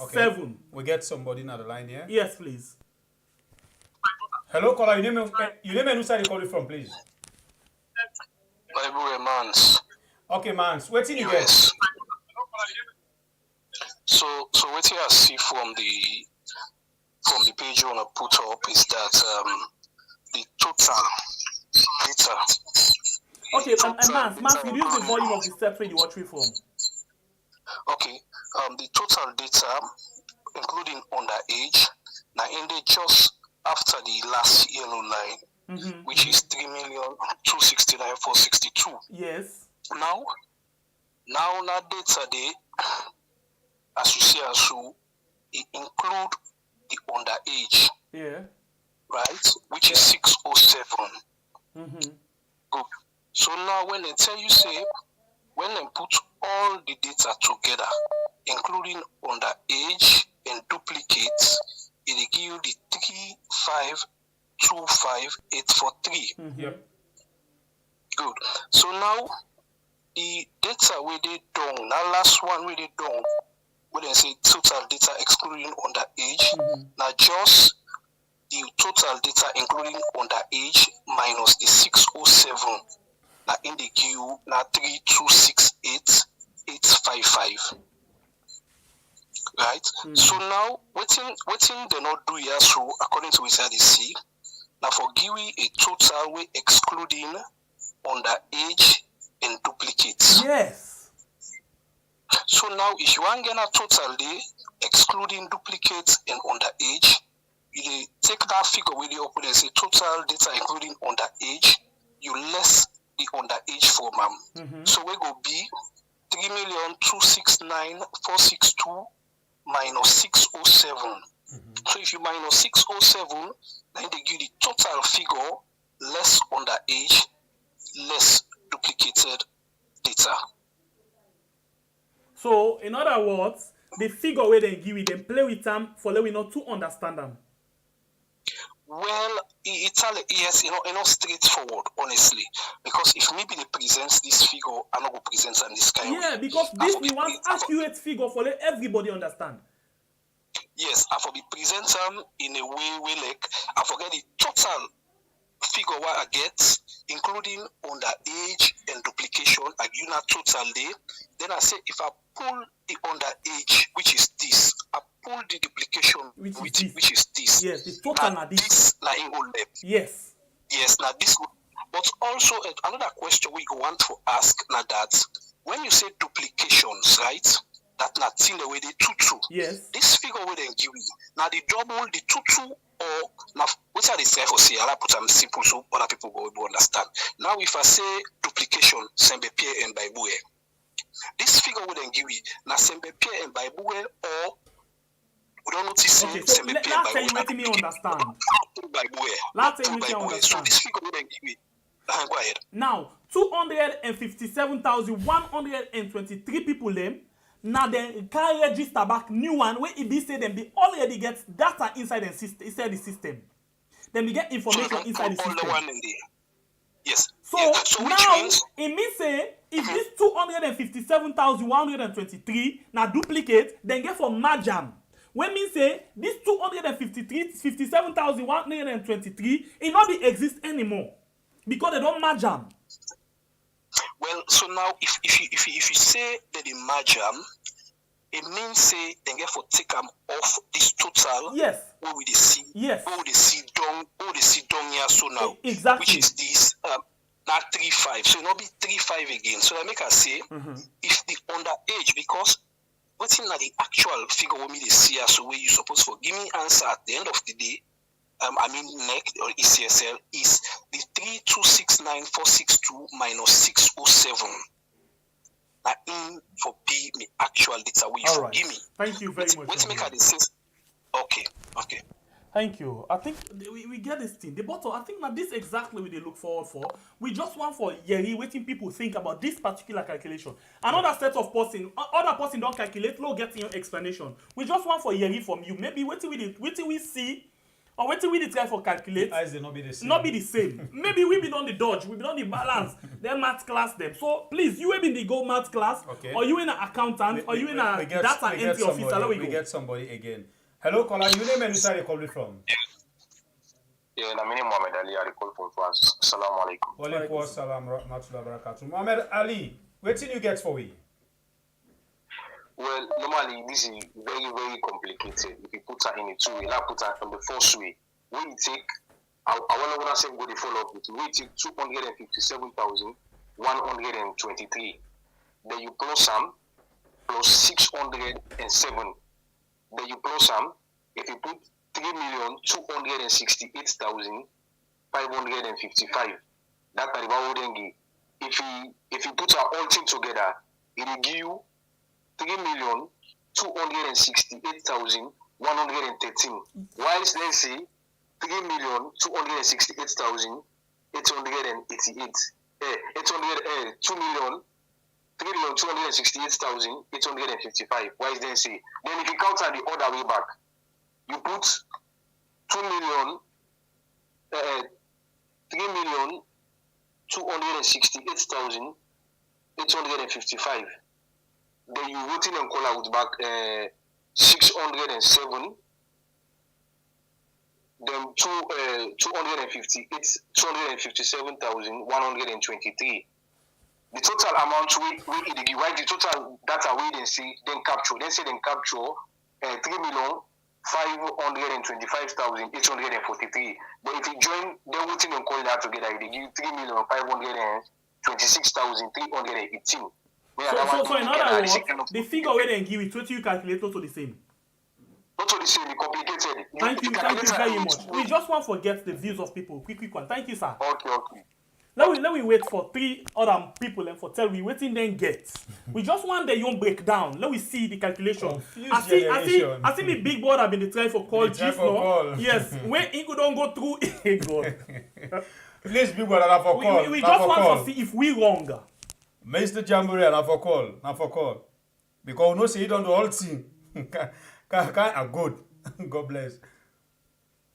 C: Okay. We get somebody on the line here.
D: Yes, please.
C: Hello, caller. You name who side you calling from, please.
E: My boy, Mans.
C: Okay, Mans. What's in you get?
E: Yes. So what I see from the page you wanna put up is that the total data.
D: Okay, Mans, reduce the volume of the step where you watch it from.
E: Okay, the total data, including underage, now ended just after the last yellow line, which is 3,269,462.
D: Yes.
E: Now that data there, as you see, it include the underage.
D: Yeah.
E: Right? Which is 607. Good. So now when they tell you, say, when they put all the data together, including underage and duplicates, it give you the 3525843.
C: Yep.
E: Good. So now the data where they done, that last one where they done, where they say total data excluding underage, now just the total data including underage minus the 607, now in the queue, now 3268855. Right? So now, what they not do here, so according to what I see, now for giving a total way excluding underage and duplicates.
D: Yes.
E: So now, if you want to get a total day excluding duplicates and underage, you take that figure with you open and say total data including underage, you less the underage form. So we go be 3,269,462 minus 607. So if you minus 607, then they give the total figure less underage, less duplicated data.
D: So in other words, the figure where they give it, then play with them for let we not to understand them.
E: Well, it's yes, straightforward, honestly. Because if maybe they present this figure, I'm not going to present on this kind.
D: Yeah, because this we want accurate figure for let everybody understand.
E: Yes, I for be present them in a way like I forget the total figure what I get, including underage and duplication, I give that total day. Then I say if I pull the underage, which is this, I pull the duplication, which is this.
D: Yes, the total now this.
E: Like in all left.
D: Yes.
E: Yes, now this. But also another question we want to ask now that when you say duplications, right? That not in the way they tutu.
D: Yes.
E: This figure we then give you. Now the double, the tutu, or now what are they say for say? I'll put them simple so other people will understand. Now if I say duplication, sembe Pierre and Bible. This figure we then give you. Now sembe Pierre and Bible or we don't notice
D: okay, so
E: sembe Pierre and Bible.
D: Let me understand.
E: So this figure we then give you. Go ahead.
D: Now 257,123 people them. Now then can register back new one where it be say them be already get data inside the system. Then we get information inside the system.
E: Yes.
D: So now it means say if this 257,123 now duplicate, then get for Majam. When means say this 57,123 it not be exist anymore because they don't Majam.
E: Well, so now if you say that the Majam, it means say they get for take them off this total.
D: Yes.
E: What we see?
D: Yes.
E: What we see down here so now.
D: Exactly.
E: Which is this not 3.5. So it not be 3.5 again. So I make us say if the underage, because what's in the actual figure what me they see as where you supposed to give me answer at the end of the day. NEC or ECSL is the 3269462 minus 607. Now in for B me actual data we
D: All right.
E: give me.
D: Thank you very much.
E: Let's make a decision. Okay.
D: Thank you. I think we get this thing. The bottom, I think that this exactly what they look forward for. We just want for Yeri waiting people think about this particular calculation. Another set of person, other person don't calculate, no getting your explanation. We just want for Yeri from you. Maybe waiting we see. Or waiting we try for calculate.
C: Eyes they not be the same.
D: Not be the same. Maybe we been on the dodge, we been on the balance. Then math class them. So please, you in the go math class,
C: okay.
D: or you in an accountant, or you in a data entry officer.
C: We get somebody again. Hello, caller. Your name and where you calling from?
F: Yeah, my name is Mohamed Ali. I call from France. Assalamu alaikum.
C: Wa alaikum assalam rahmatullahi barakatuh. Mohamed Ali, what thing you get for we?
F: Well, normally this is very, very complicated. If you put her in a two-way, now put her on the first way. When you take, I want to say go the follow-up with you. We take 257,123. Then you plus some, plus 607. Then you plus some. If you put 3,268,555, that is what we give. If you put our all thing together, it will give you 3,268,113. Whilst they say 3,268,888. 3,268,855. Whilst they say, then if you count the other way back, you put 3,268,855. Then you wrote in and call out back 607. Then 257,123. The total amount we write the total data we then see then capture. Then say then capture 3,525,843. But if you join the whole thing and call that together, it give 3,526,318.
D: So in other words, the figure where they give it, what you calculate also the same.
F: Not the same, complicated.
D: Thank you very much. We just want to get the views of people. Quick one. Thank you, sir.
F: Okay.
D: Let me wait for 3 other people and for tell we waiting then get. We just want the young breakdown. Let me see the calculation. I see me big board have been trying for call chief no. Yes, when he don't go through God.
C: Please, big board, not for call.
D: We just want to see if we wrong.
C: Mr. Jamboree, not for call. Because we know say you don't do all thing. Kind good. God bless.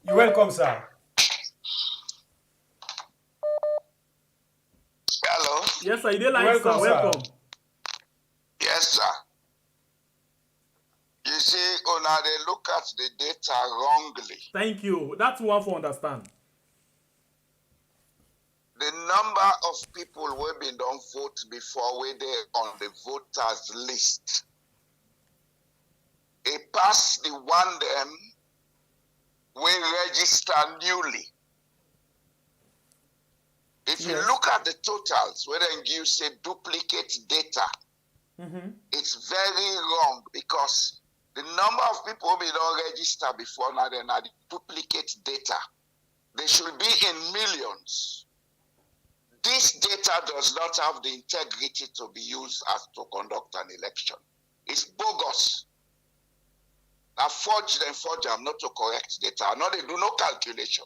C: You welcome, sir.
E: Hello.
D: Yes, sir. You did like sir. Welcome.
G: Yes, sir. You see, Ona, they look at the data wrongly.
D: Thank you. That's one for understand.
G: The number of people who have been on vote before we they on the voters list. It passed the one them we register newly. If you look at the totals, where then you say duplicate data, it's very wrong because the number of people who don't register before now then are the duplicate data. They should be in millions. This data does not have the integrity to be used as to conduct an election. It's bogus. Now forged, I'm not to correct data. Now they do no calculation.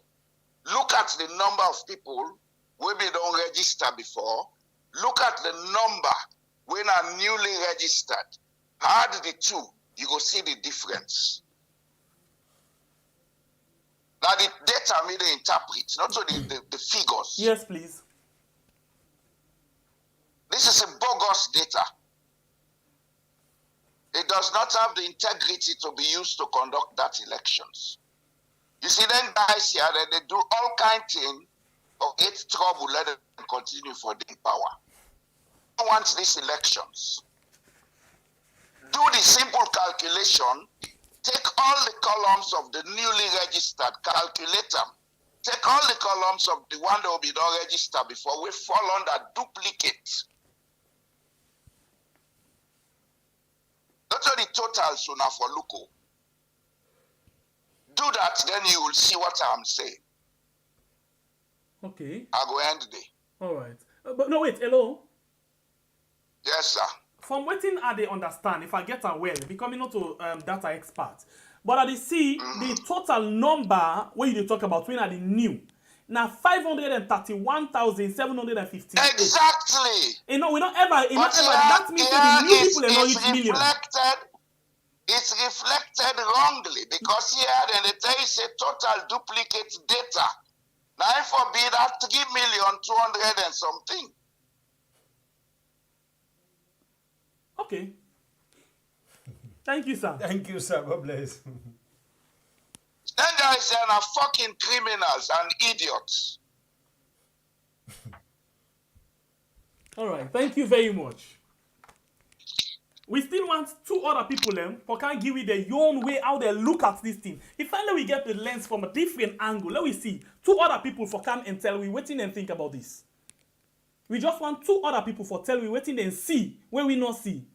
G: Look at the number of people who don't register before. Look at the number when are newly registered. Add the two, you go see the difference. Now the data may they interpret, not only the figures.
D: Yes, please.
G: This is a bogus data. It does not have the integrity to be used to conduct that elections. You see, then guys here, they do all kinds of things of get trouble, let them continue for the power. I want these elections. do the simple calculation, take all the columns of the newly registered, calculate them. Take all the columns of the one that will be done registered before, we fall under duplicate. That's all the totals now for Luco. Do that, then you will see what I'm saying.
D: Okay.
G: I go end the day.
D: All right. But no, wait, hello?
G: Yes, sir.
D: From waiting I they understand, if I get aware, becoming not a data expert. But I see the total number when you talk about when are the new. Now 531,750.
G: Exactly.
D: You know, we don't ever, that means that the new people are not reach million.
G: It's reflected wrongly because here then there is a total duplicate data. Now if for be that 3,200,000 and something.
D: Okay. Thank you, sir.
C: Thank you, sir. God bless.
G: Then there is fucking criminals and idiots.
D: All right. Thank you very much. We still want two other people who can give you their own way how they look at this thing. If finally we get the lens from a different angle, let me see. Two other people for come and tell we waiting and think about this. We just want two other people for tell we waiting and see where we not see.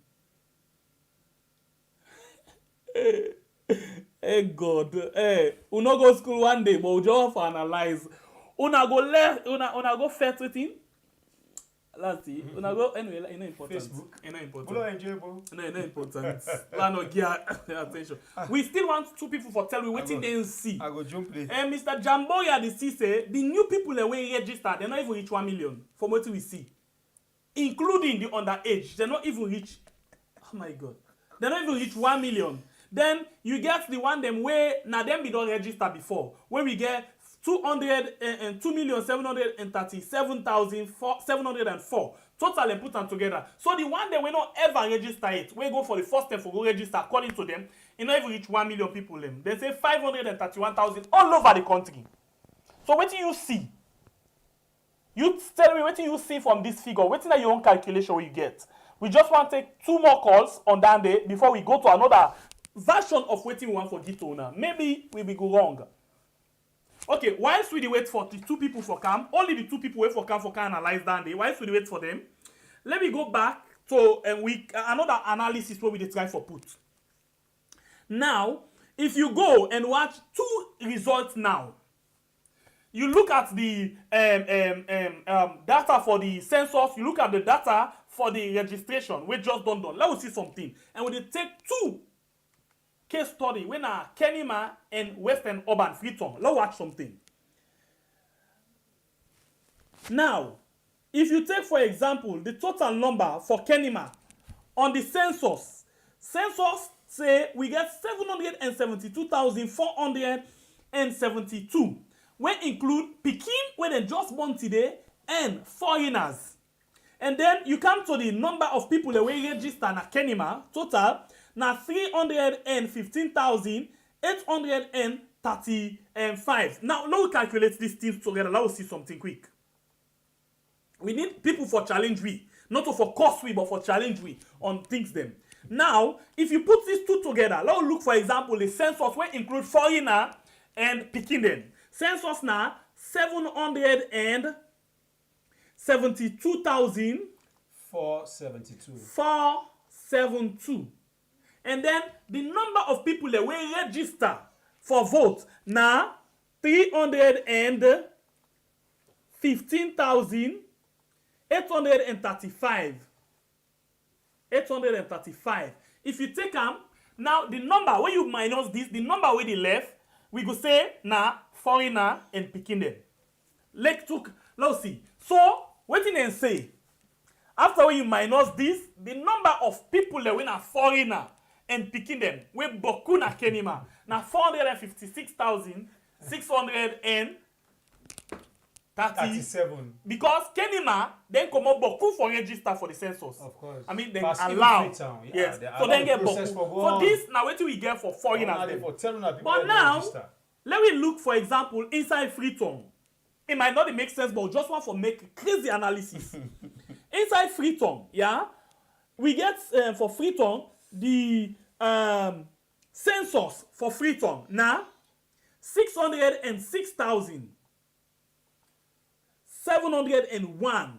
D: Hey God, hey, we not go school one day, but we just analyze. Una go left, una go first waiting. Let's see. Una go anyway. It's not important.
C: Facebook.
D: It's not important.
C: Bolo enjoyable.
D: No, it's not important. Let's not get attention. We still want two people for tell we waiting then see.
C: I go jump play.
D: Mr. Jamboya, the C say the new people that we registered, they're not even reach 1 million from what we see, including the underage. They're not even reach. Oh my God, they're not even reach 1 million. Then you get the one them where now them be don't register before. When we get 2,237,704 total and put them together. So the one that we not ever register it, we go for the first time for go register according to them. It not even reach 1 million people. They say 531,000 all over the country. So what do you see? You tell me what do you see from this figure? What is your own calculation you get? We just want to take two more calls on that day before we go to another version of what we want for Gito now. Maybe we will go wrong. Okay, whilst we wait for the two people for come, only the two people wait for come analyze that day. Whilst we wait for them, let me go back to another analysis where we try for put. Now, if you go and watch two results now, you look at the data for the census, you look at the data for the registration, we just done. Let us see something. And we take two case study when Kenema and Western Urban Freetown. Let's watch something. Now, if you take, for example, the total number for Kenema on the census say we get 772,472. We include Pekin, where they just born today, and foreigners. And then you come to the number of people that we register in Kenema, total, now 310,835. Now, let's calculate these things together. Let's see something quick. We need people for challenge we, not for cost we, but for challenge we on things them. Now, if you put these two together, let's look, for example, the census will include foreigner and Pekin. Census now 772,472. And then the number of people that will register for vote now 315,835. 835. If you take them, now the number when you minus this, the number with the left, we go say now foreigner and Pekin. Let's see. So what did they say? After when you minus this, the number of people that win a foreigner and picking them, we boku na Kenema. Now 456,637. Because Kenema then come up boku for register for the census.
C: Of course.
D: I mean they allow. Yes. So then get boku.
C: For
D: this now what do we get for foreigners? But now
C: register.
D: Let me look, for example, inside Freetown. It might not make sense, but just want to make crazy analysis. Inside Freetown, yeah, we get for Freetown the census for Freetown now 606,701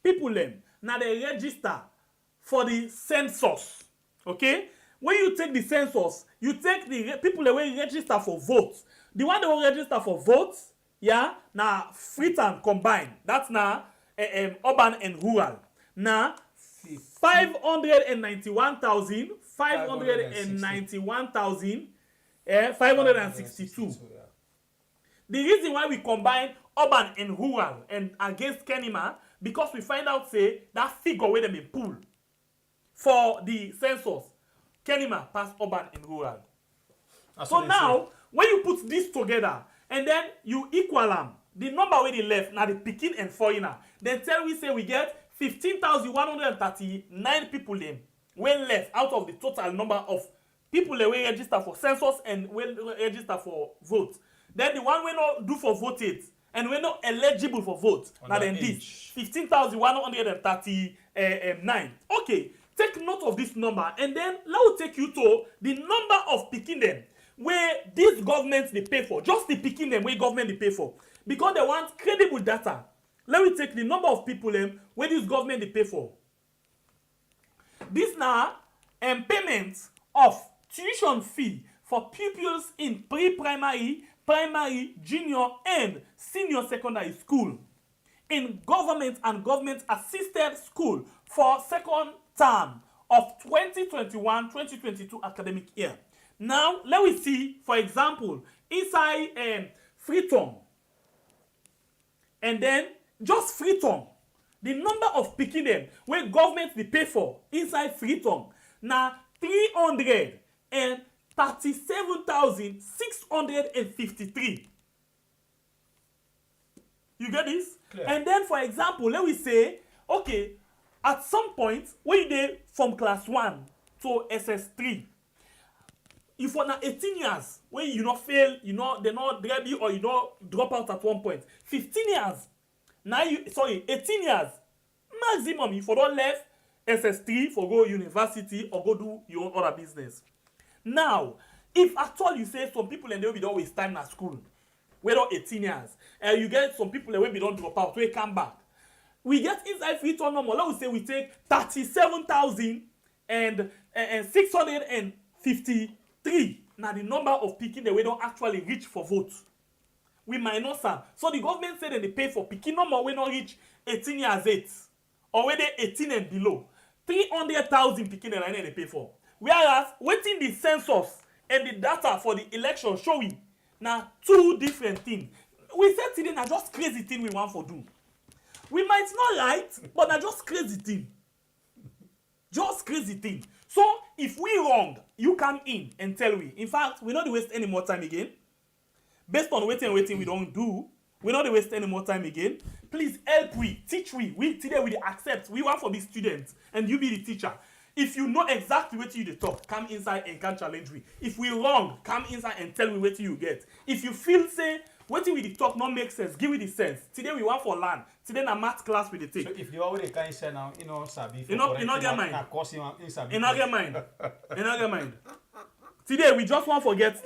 D: people them now they register for the census. Okay, when you take the census, you take the people that will register for votes. The one that will register for votes, yeah, now Freetown combined. That's now urban and rural. Now 561,562. The reason why we combine urban and rural and against Kenema, because we find out say that figure where them in pool for the census, Kenema pass urban and rural. So now when you put this together and then you equal them, the number where they left now the Pekin and foreigner, then tell we say we get 15,139 people them when left out of the total number of people that will register for census and will register for vote. Then the one we not do for voted and we're not eligible for vote. Now then this 15,139. Okay, take note of this number and then let me take you to the number of picking them where these governments they pay for. Just the picking them where government they pay for. Because they want credible data. Let me take the number of people where this government they pay for. This now payment of tuition fee for pupils in pre-primary, primary, junior, and senior secondary school in government and government-assisted school for second term of 2021-2022 academic year. Now, let me see, for example, inside Freetown, and then just Freetown, the number of picking them where government they pay for inside Freetown now 337,653. You get this? Clear. And then, for example, let me say, okay, at some point when you dey from class 1 to SS3, if for now 18 years when you not fail, you know they not grab you or you not drop out at one point, 15 years. Now 18 years maximum if you don't left SS3 for go university or go do your own other business. Now, if at all you say some people and they will be don't waste time at school, we don't 18 years, and you get some people that will be don't drop out, we come back. We get inside Freetown normal. Let us say we take 37,653. Now the number of picking that we don't actually reach for votes. We minus them. So the government said that they pay for picking number we not reach 18 years 8 or whether 18 and below. 300,000 picking and they pay for. Whereas waiting the census and the data for the election showing now two different things. We said today now just crazy thing we want for do. We might not right, but now just crazy thing. Just crazy thing. So if we wrong, you come in and tell we. In fact, we not waste any more time again. Based on waiting we don't do, we not waste any more time again. Please help we, teach we. We today we accept. We want for be students and you be the teacher. If you know exactly what you talk, come inside and can challenge we. If we wrong, come inside and tell me what you get. If you feel say what we the talk not make sense, give me the sense. Today we want for learn. Today na math class we the take.
C: So if you already can say now, you know, sabi.
D: You know get mind. You know get mind. You know get mind. Today we just want to forget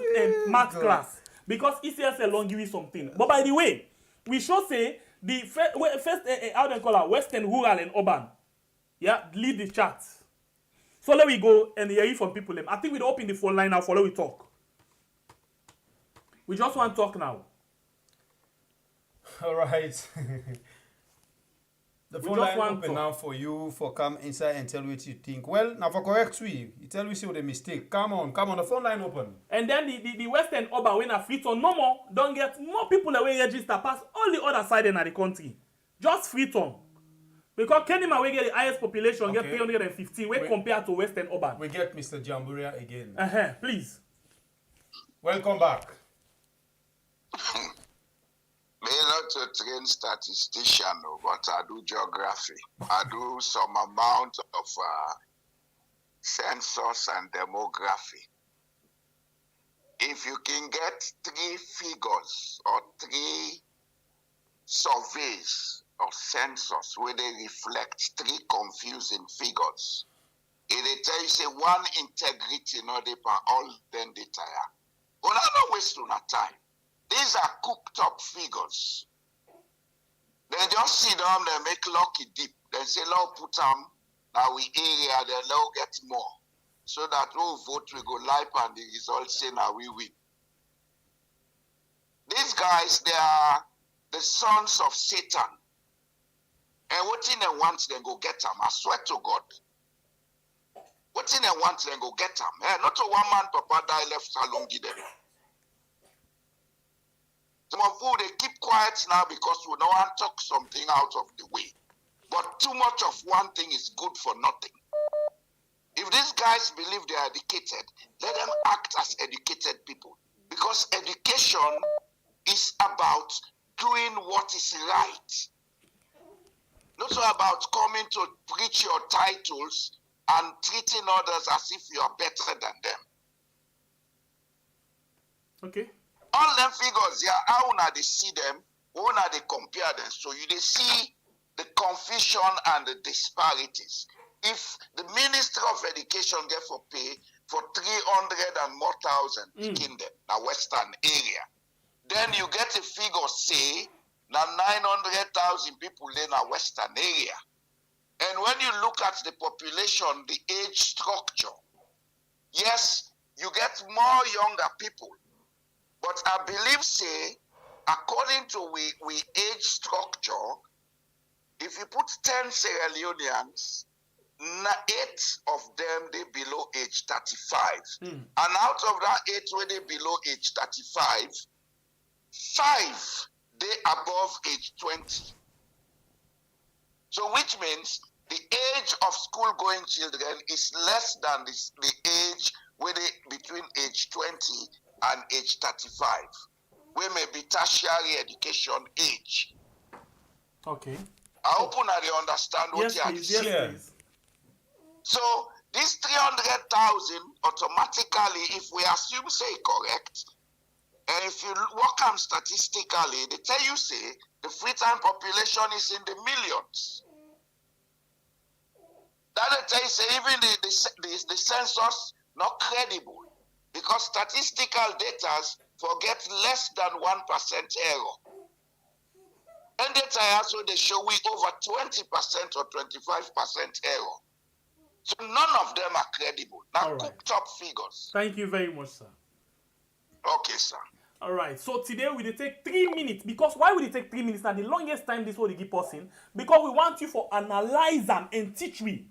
D: math class because ECSL long give you something. But by the way, we should say the first how they call it Western, rural, and urban. Yeah, lead the chart. So let we go and hear from people. I think we'll open the phone line now for let we talk. We just want to talk now.
C: All right. The phone line open now for you for come inside and tell what you think. Well, now for correct we, you tell we see what the mistake. Come on, the phone line open.
D: And then the Western urban when a Freetown no more don't get more people that will register past all the other side in the country. Just Freetown. Because Kenema we get the highest population, okay. Get 315 when compared to Western urban.
C: We get Mr. Jamburia again.
D: Please.
C: Welcome back.
G: Me not a trained statistician, but I do geography. I do some amount of census and demography. If you can get 3 figures or 3 surveys or census where they reflect three confusing figures. They tell you say one integrity no they per all then they tire. Well, I don't waste on time. These are cooked up figures. They just sit down, they make lucky dip. They say, Lord, put them now we area, then Lord get more. So that we vote, we go live and the result say now we win. These guys, they are the sons of Satan. And what in they want, they go get them. I swear to God. What in they want, they go get them. Not a one man papa die left alone give them. Some of you, they keep quiet now because we don't want to talk something out of the way. But too much of one thing is good for nothing. If these guys believe they are educated, let them act as educated people. Because education is about doing what is right. Not so about coming to preach your titles and treating others as if you are better than them.
D: Okay.
G: All them figures, yeah, how now they see them, how now they compare them. So you they see the confusion and the disparities. If the Minister of Education get for pay for 300 and more thousand in the western area, then you get a figure say now 900,000 people in a western area. And when you look at the population, the age structure, yes, you get more younger people. But I believe, say, according to we age structure, if you put 10 Sierra Leoneans, 8 of them, they below age 35. And out of that 8 where they below age 35, 5, they above age 20. So which means the age of school-going children is less than the age where they between age 20 and age 35, where may be tertiary education age.
D: Okay.
G: I hope you understand what you are saying.
D: Yes.
G: So this 300,000 automatically, if we assume say correct, and if you work on statistically, they tell you say the free-time population is in the millions. That they tell you say even the census not credible. Because statistical data forget less than 1% error. And data also they show we over 20% or 25% error. So none of them are credible. Now cooked up figures.
D: Thank you very much, sir.
G: Okay, sir.
D: All right. So today we will take 3 minutes. Because why would it take 3 minutes? Now the longest time this will give us in. Because we want you for analyze them and teach we.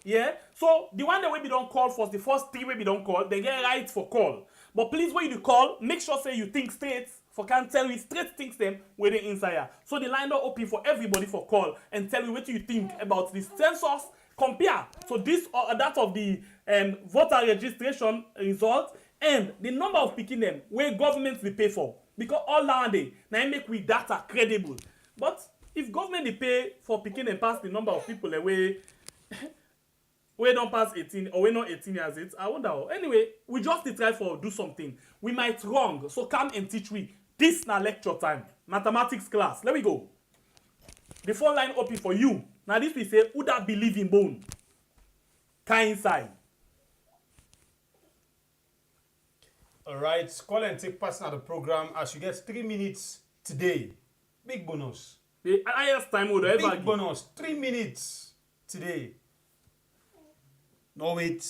D: Yeah, so the one that we don't call first, the first 3 we don't call, they get right for call. But please, when you call, make sure say you think straight. For can't tell you straight things them where they inside here. So the line are open for everybody for call and tell me what you think about the census compare. So this or that of the voter registration result and the number of picking them where governments will pay for. Because all nowadays now make we data credible. But if government they pay for picking and pass the number of people away. We don't pass 18 or we're not 18 years it. I wonder how. Anyway, we just try for do something. We might wrong. So come and teach we. This na lecture time. Mathematics class. Let me go. The phone line open for you. Now this we say, who that believe in bone? Kind inside.
C: Alright, call and take part in the program as you get 3 minutes today. Big bonus.
D: The highest time would ever
C: Big bonus. 3 minutes today. No wait,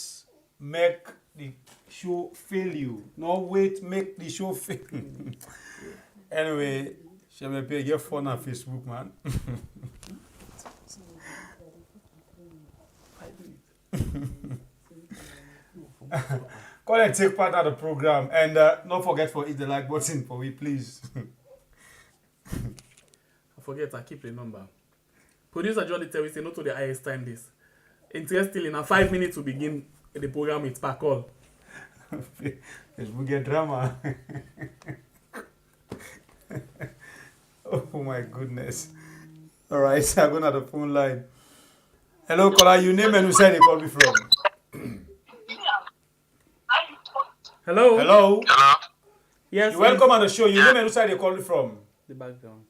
C: make the show fail you. No wait, make the show fail. Anyway, shall we pay your phone on Facebook, man? Call and take part of the program, and don't forget to hit the like button for me, please.
D: I forget, I keep the number. Producer John tell me say not to the highest time this. Interestingly, in 5 minutes to begin the program with per call.
C: Facebook get drama. Oh my goodness. Alright, I'm going to the phone line. Hello, caller, you name and who said you call me from?
D: Hello?
C: Hello?
E: Hello?
D: Yes.
C: You're welcome on the show. You name and who said you call me from?
D: The background.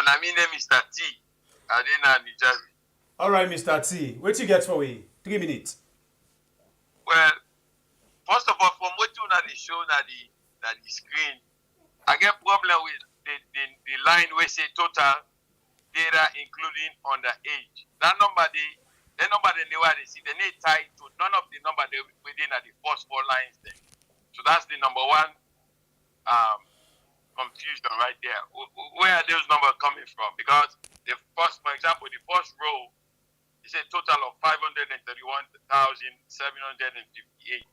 H: my name is Mr. T. Adina Nijazi.
C: All right, Mr. T. What you get for we? 3 minutes.
H: Well, first of all, from what you know the show that the screen, I get problem with the line where say total data including underage. That number the number they see, they need tied to none of the number they within the first 4 lines there. So that's the number one confusion right there. Where are those numbers coming from? Because the first, for example, the first row is a total of 531,758.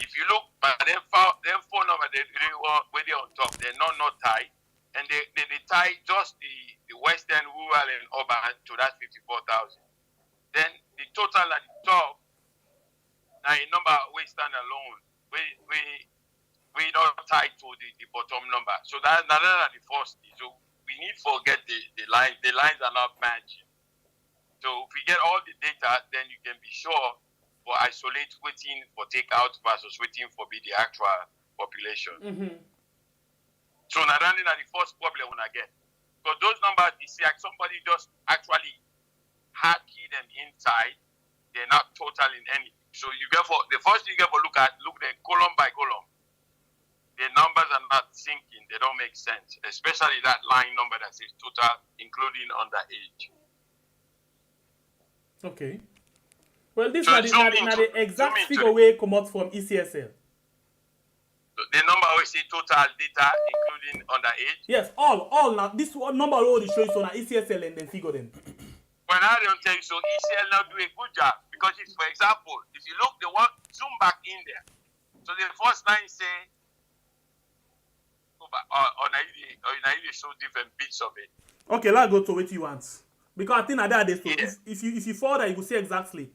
H: If you look, but then 4 numbers they where they on top, they're not tied, and they tie just the western, rural, and urban to that 54,000. Then the total at the top, now a number we stand alone, we not tied to the bottom number. So that's the first thing. So we need to forget the lines. The lines are not matching. So if we get all the data, then you can be sure for isolate waiting for takeout versus waiting for the actual population.
D: Mm-hmm.
H: So now that's the first problem when I get. Because those numbers, you see, like somebody just actually had key them inside, they're not total in anything. So you get for the first thing you get for look then column by column. The numbers are not syncing, they don't make sense, especially that line number that says total including underage.
D: Okay. Well, this
H: So
D: is the exact figure we come out from ECSL.
H: The number we say total data including underage.
D: Yes, all now. This number already shows on ECSL and then figure them.
H: When I don't tell you so, ECL now do a good job because it's, for example, if you look the one zoom back in there. So the first line say on I show different bits of it.
D: Okay, let's go to what you want. Because I think that is so.
H: Yeah.
D: If you follow that, you will see exactly.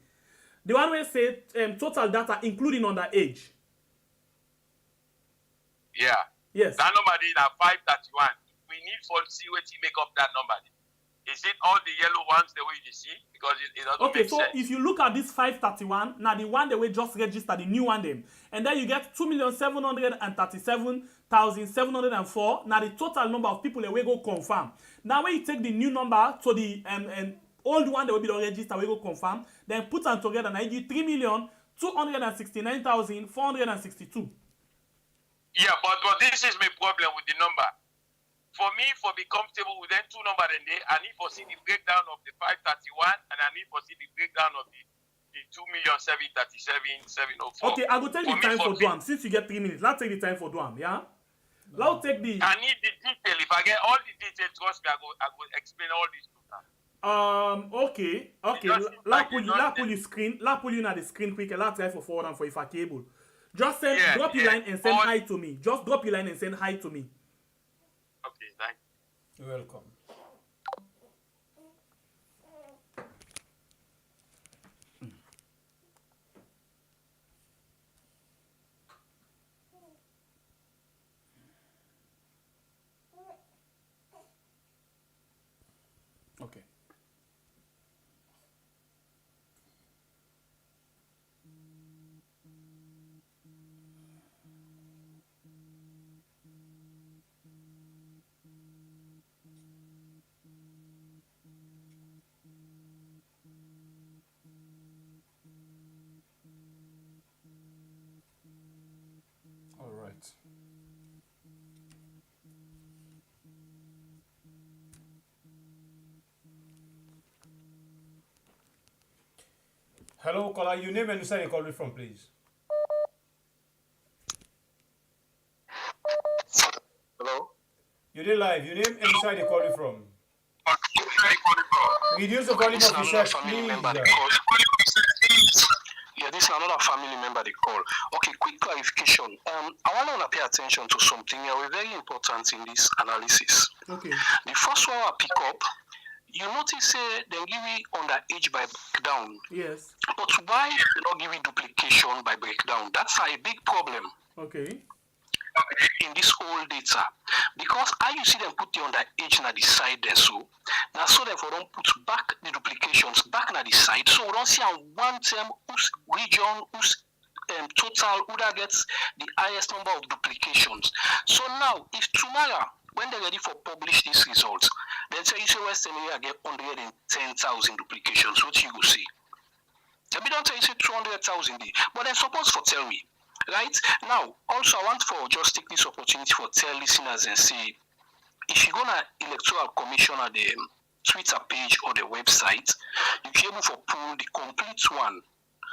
D: The one where say total data including underage.
H: Yeah.
D: Yes.
H: That number is at 531. We need to see what you make up that number. Is it all the yellow ones the way you see? Because it doesn't
D: Okay,
H: make
D: so
H: sense.
D: if you look at this 531, now the one that we just registered, the new one them, and then you get 2,737,704. Now the total number of people that we go confirm. Now when you take the new number to the old one that will be registered, we go confirm, then put them together, now you get 3,269,462.
H: Yeah, but this is my problem with the number. For me, for be comfortable with them 2 numbers in there, I need to see the breakdown of the 531 and I need to see the breakdown of the 2,737,704.
D: Okay, I will take the time for Duam. Since you get 3 minutes, let's take the time for Duam, yeah? Let's take the...
H: I need the detail. If I get all the details, trust me, I go explain all this to them.
D: Okay. Let's pull you on the screen quick and let's try for forward and for if I cable. Just drop your line and send hi to me. Just drop your line and send hi to me.
H: Okay, thank you.
C: You're welcome.
D: Okay.
C: All right. Hello, caller. Your name and where you call me from, please.
F: Hello?
C: You did live. Your name and where you call me from. Reduce the volume of your set, please.
F: Yeah, this is another family member they call. Okay, quick clarification. I want to pay attention to something here, very important in this analysis.
D: Okay.
F: The first one I pick up, you notice they give you underage by breakdown.
D: Yes.
F: But why they not give you duplication by breakdown? That's a big problem.
D: Okay.
F: In this whole data, because how you see them put the underage on the side there, so now so therefore don't put back the duplications back on the side, so we don't see on one term whose region, whose total, who that gets the highest number of duplications. So now, if tomorrow when they're ready for publish these results, Then tell you say Western area get 110,000 duplications. What you go see? They don't tell you say 200,000, but they're supposed to tell me, right? Now, also I want for just take this opportunity for tell listeners and say, if you go to Electoral Commission at the Twitter page or the website, you can able to pull the complete one.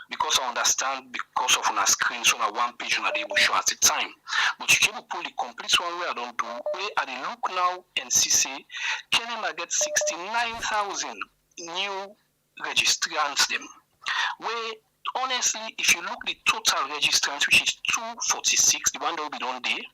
F: Because I understand because of on a screen, so on one page on a able show at a time. But you can pull the complete one where I don't do, where I dey look now and see Kenema get 69,000 new registrants them. Where honestly, if you look the total registrants, which is 246, the one that will be done there,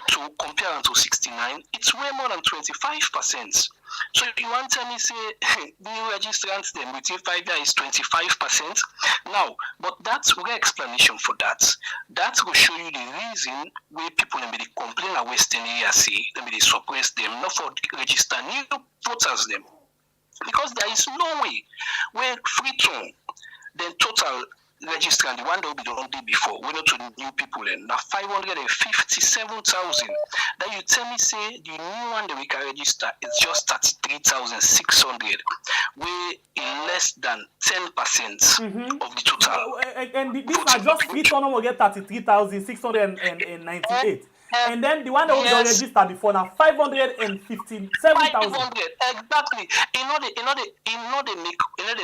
F: to compare them to 69, it's way more than 25%. So if you want to tell me, say, new registrants them within 5 years is 25%. Now, but that's a explanation for that. That will show you the reason where people may complain at Western area, say, they suppress them, not for register new voters them. Because there is no way where free term, then total registrant, the one that will be the one day before, we not to the new people, and now 557,000. Then you tell me, say, the new one that we can register is just 33,600, where in less than 10% of the total.
D: And these are just free turn will get 33,698. And then the one that was registered before now 557,000.
F: Exactly. You know they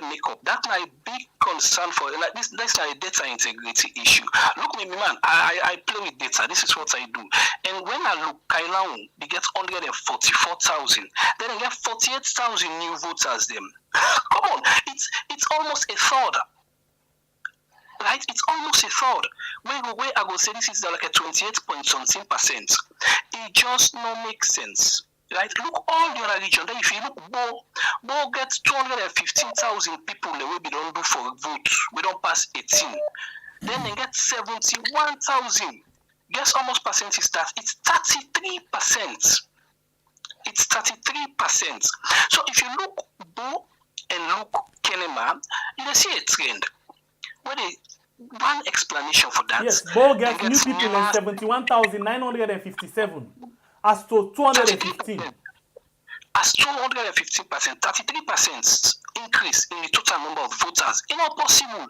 F: make up. That's my big concern for like this. That's a data integrity issue. Look me, man. I play with data. This is what I do. And when I look, Kailaun, they get 144,000. Then they get 48,000 new voters. Them. Come on, it's almost a third. Right, it's almost a fraud. Where I go say this is like a 28.something%. It just no make sense. Right? Look all the other region. Then if you look, Bo gets 215,000 people the way we don't do for vote. We don't pass 18. Then they get 71,000. Guess how much percent is that? It's 33%. It's 33%. So if you look Bo and look Kenema, you will see a trend. One explanation for that.
D: Yes, Bo gets new people in 71,957 as to 215.
F: As 215%, 33% increase in the total number of voters. It's not possible.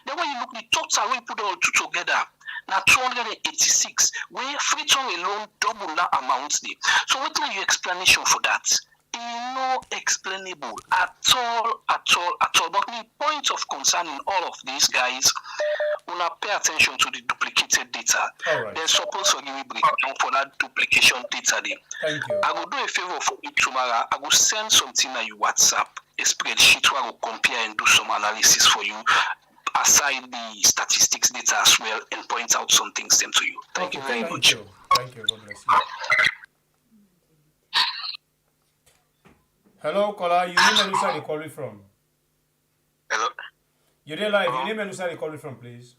F: Then when you look the total, when you put all two together, now 286, where free term alone double that amount there. So what is your explanation for that? No explainable at all. But the point of concern in all of these guys, wanna pay attention to the duplicated data.
C: Right.
F: They're supposed to give me breakdown for that duplication data there.
C: Thank you.
F: I will do a favor for you tomorrow. I will send something on your WhatsApp, a spreadsheet where I will compare and do some analysis for you, aside the statistics data as well, and point out some things them to you. Thank you very much.
C: Thank you. God bless you. Hello, caller. You name and where you call it from?
I: Hello.
C: You there live? You name and where you call it from, please?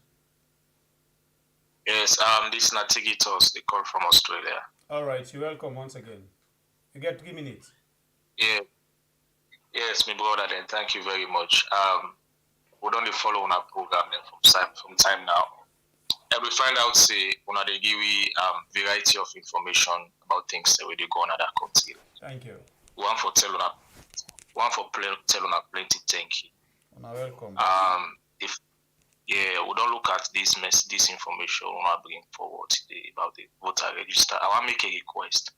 I: Yes. This is Natigittos. They call from Australia.
C: All right. You're welcome once again. You get 3 minutes.
I: Yeah. Yes, my brother. Then thank you very much. We don't follow on our program from time now. And we find out say when they give we variety of information about things that we do go on other country.
C: Thank you.
I: One for tell on plenty. Thank you.
C: Welcome.
I: If we don't look at this information we want to bring forward today about the voter register. I want to make a request.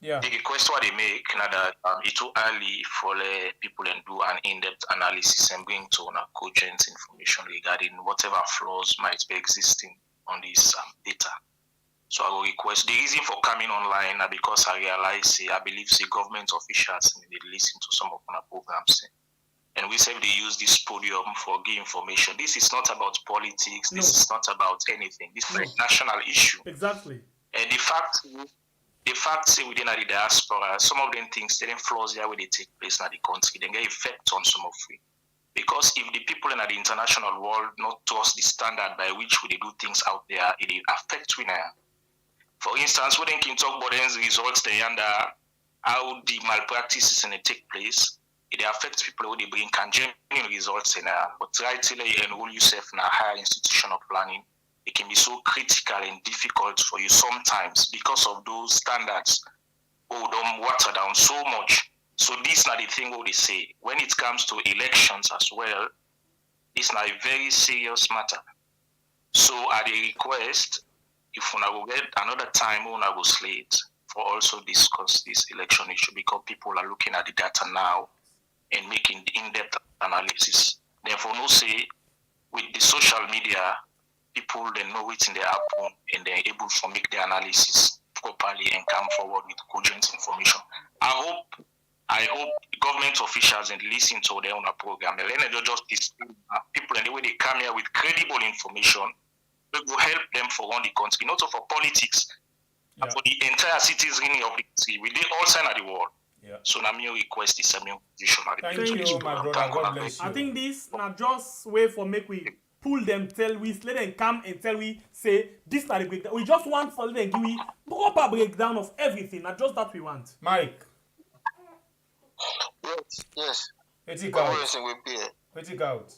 C: Yeah.
I: The request what they make now that it's too early for people and do an in-depth analysis and bring to a cogent information regarding whatever flaws might be existing on this data. So I will request the reason for coming online because I realize I believe the government officials they listen to some of our programs. And we say they use this podium for giving information. This is not about politics. This is not about anything. This is a national issue.
D: Exactly.
I: And the fact say within the diaspora, some of them things, certain flaws there where they take place in the country, they get effect on some of it. Because if the people in the international world not trust the standard by which we do things out there, it affects we now. For instance, we can talk about the results they under how the malpractices and take place. It affects people who they bring genuine results in but try to enroll yourself in a higher institution of planning. It can be so critical and difficult for you sometimes because of those standards don't water down so much. So this not the thing what they say. When it comes to elections as well, it's not a very serious matter. So at the request, if we will get another time, we will slate for also discuss this election issue, because people are looking at the data now and making in-depth analysis. Therefore, no say with the social media, people they know it in their happen and they're able to make the analysis properly and come forward with cogent information. I hope government officials and listen to their own program. And then they just people and the way they come here with credible information, it will help them for one the country, not for politics, and for the entire citizenry of the country. We did all sign of the world. Yeah. So now my request is a position.
C: Thank you, my brother. God bless you.
D: I think this now just way for make we pull them, let them come and tell we say this is the breakdown. We just want for them give we proper breakdown of everything. Not just that we want.
C: Mike.
J: Yes.
C: Let it out.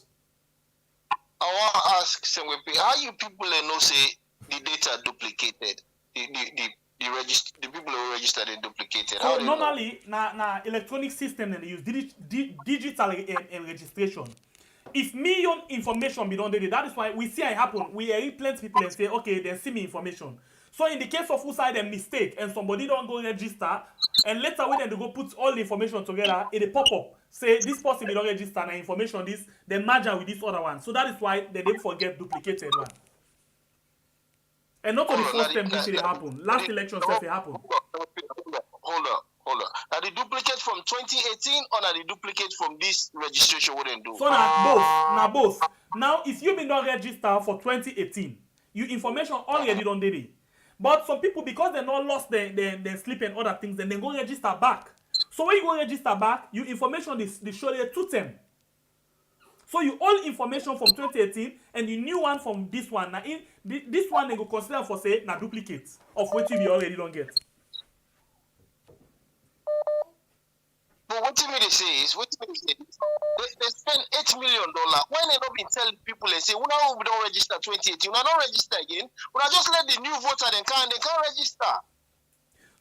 J: I want to ask Senwepe, how you people know say the data duplicated? The people who registered they duplicated.
D: So normally, na electronic system they use digital registration. If me your information be done, that is why we see it happen. We plenty people and say, okay, then see me information. So in the case of who side a mistake and somebody don't go register, and later when they go put all the information together, it pop up. Say this person don't register and information this, they merge with this other one. So that is why they didn't forget duplicated one. And not only the first time this did happen. Last election stuff it happened.
J: Hold on. Now the duplicate from 2018 or now the duplicate from this registration wouldn't do?
D: So now both. Now if you been not register for 2018, your information already done did it. But some people, because they not lost their sleep and other things, then they go register back. So when you go register back, your information is show you to them. So you all information from 2018 and the new one from this one. Now this one they go consider for say na duplicate of what you already don't get.
J: But what you mean they say is they spend $8 million. Why they not been telling people and say we don't register 2018, we don't register again. We just let the new voter they can't register.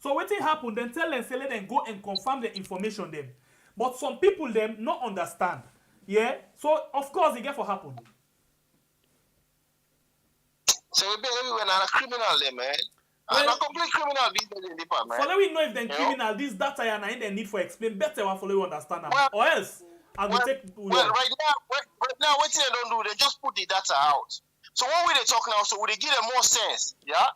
D: So what happen? Then tell them say let them go and confirm the information them. But some people them not understand. Yeah, so of course it get for happen.
J: So we be everywhere now a criminal there, man. I'm a complete criminal these days in the part, man.
D: For let we know if they're criminal, this data and they need for explain better one for you understand them. Or else I will take
J: right now what they don't do, they just put the data out. So what will they talk now? So will they give them more sense? Yeah?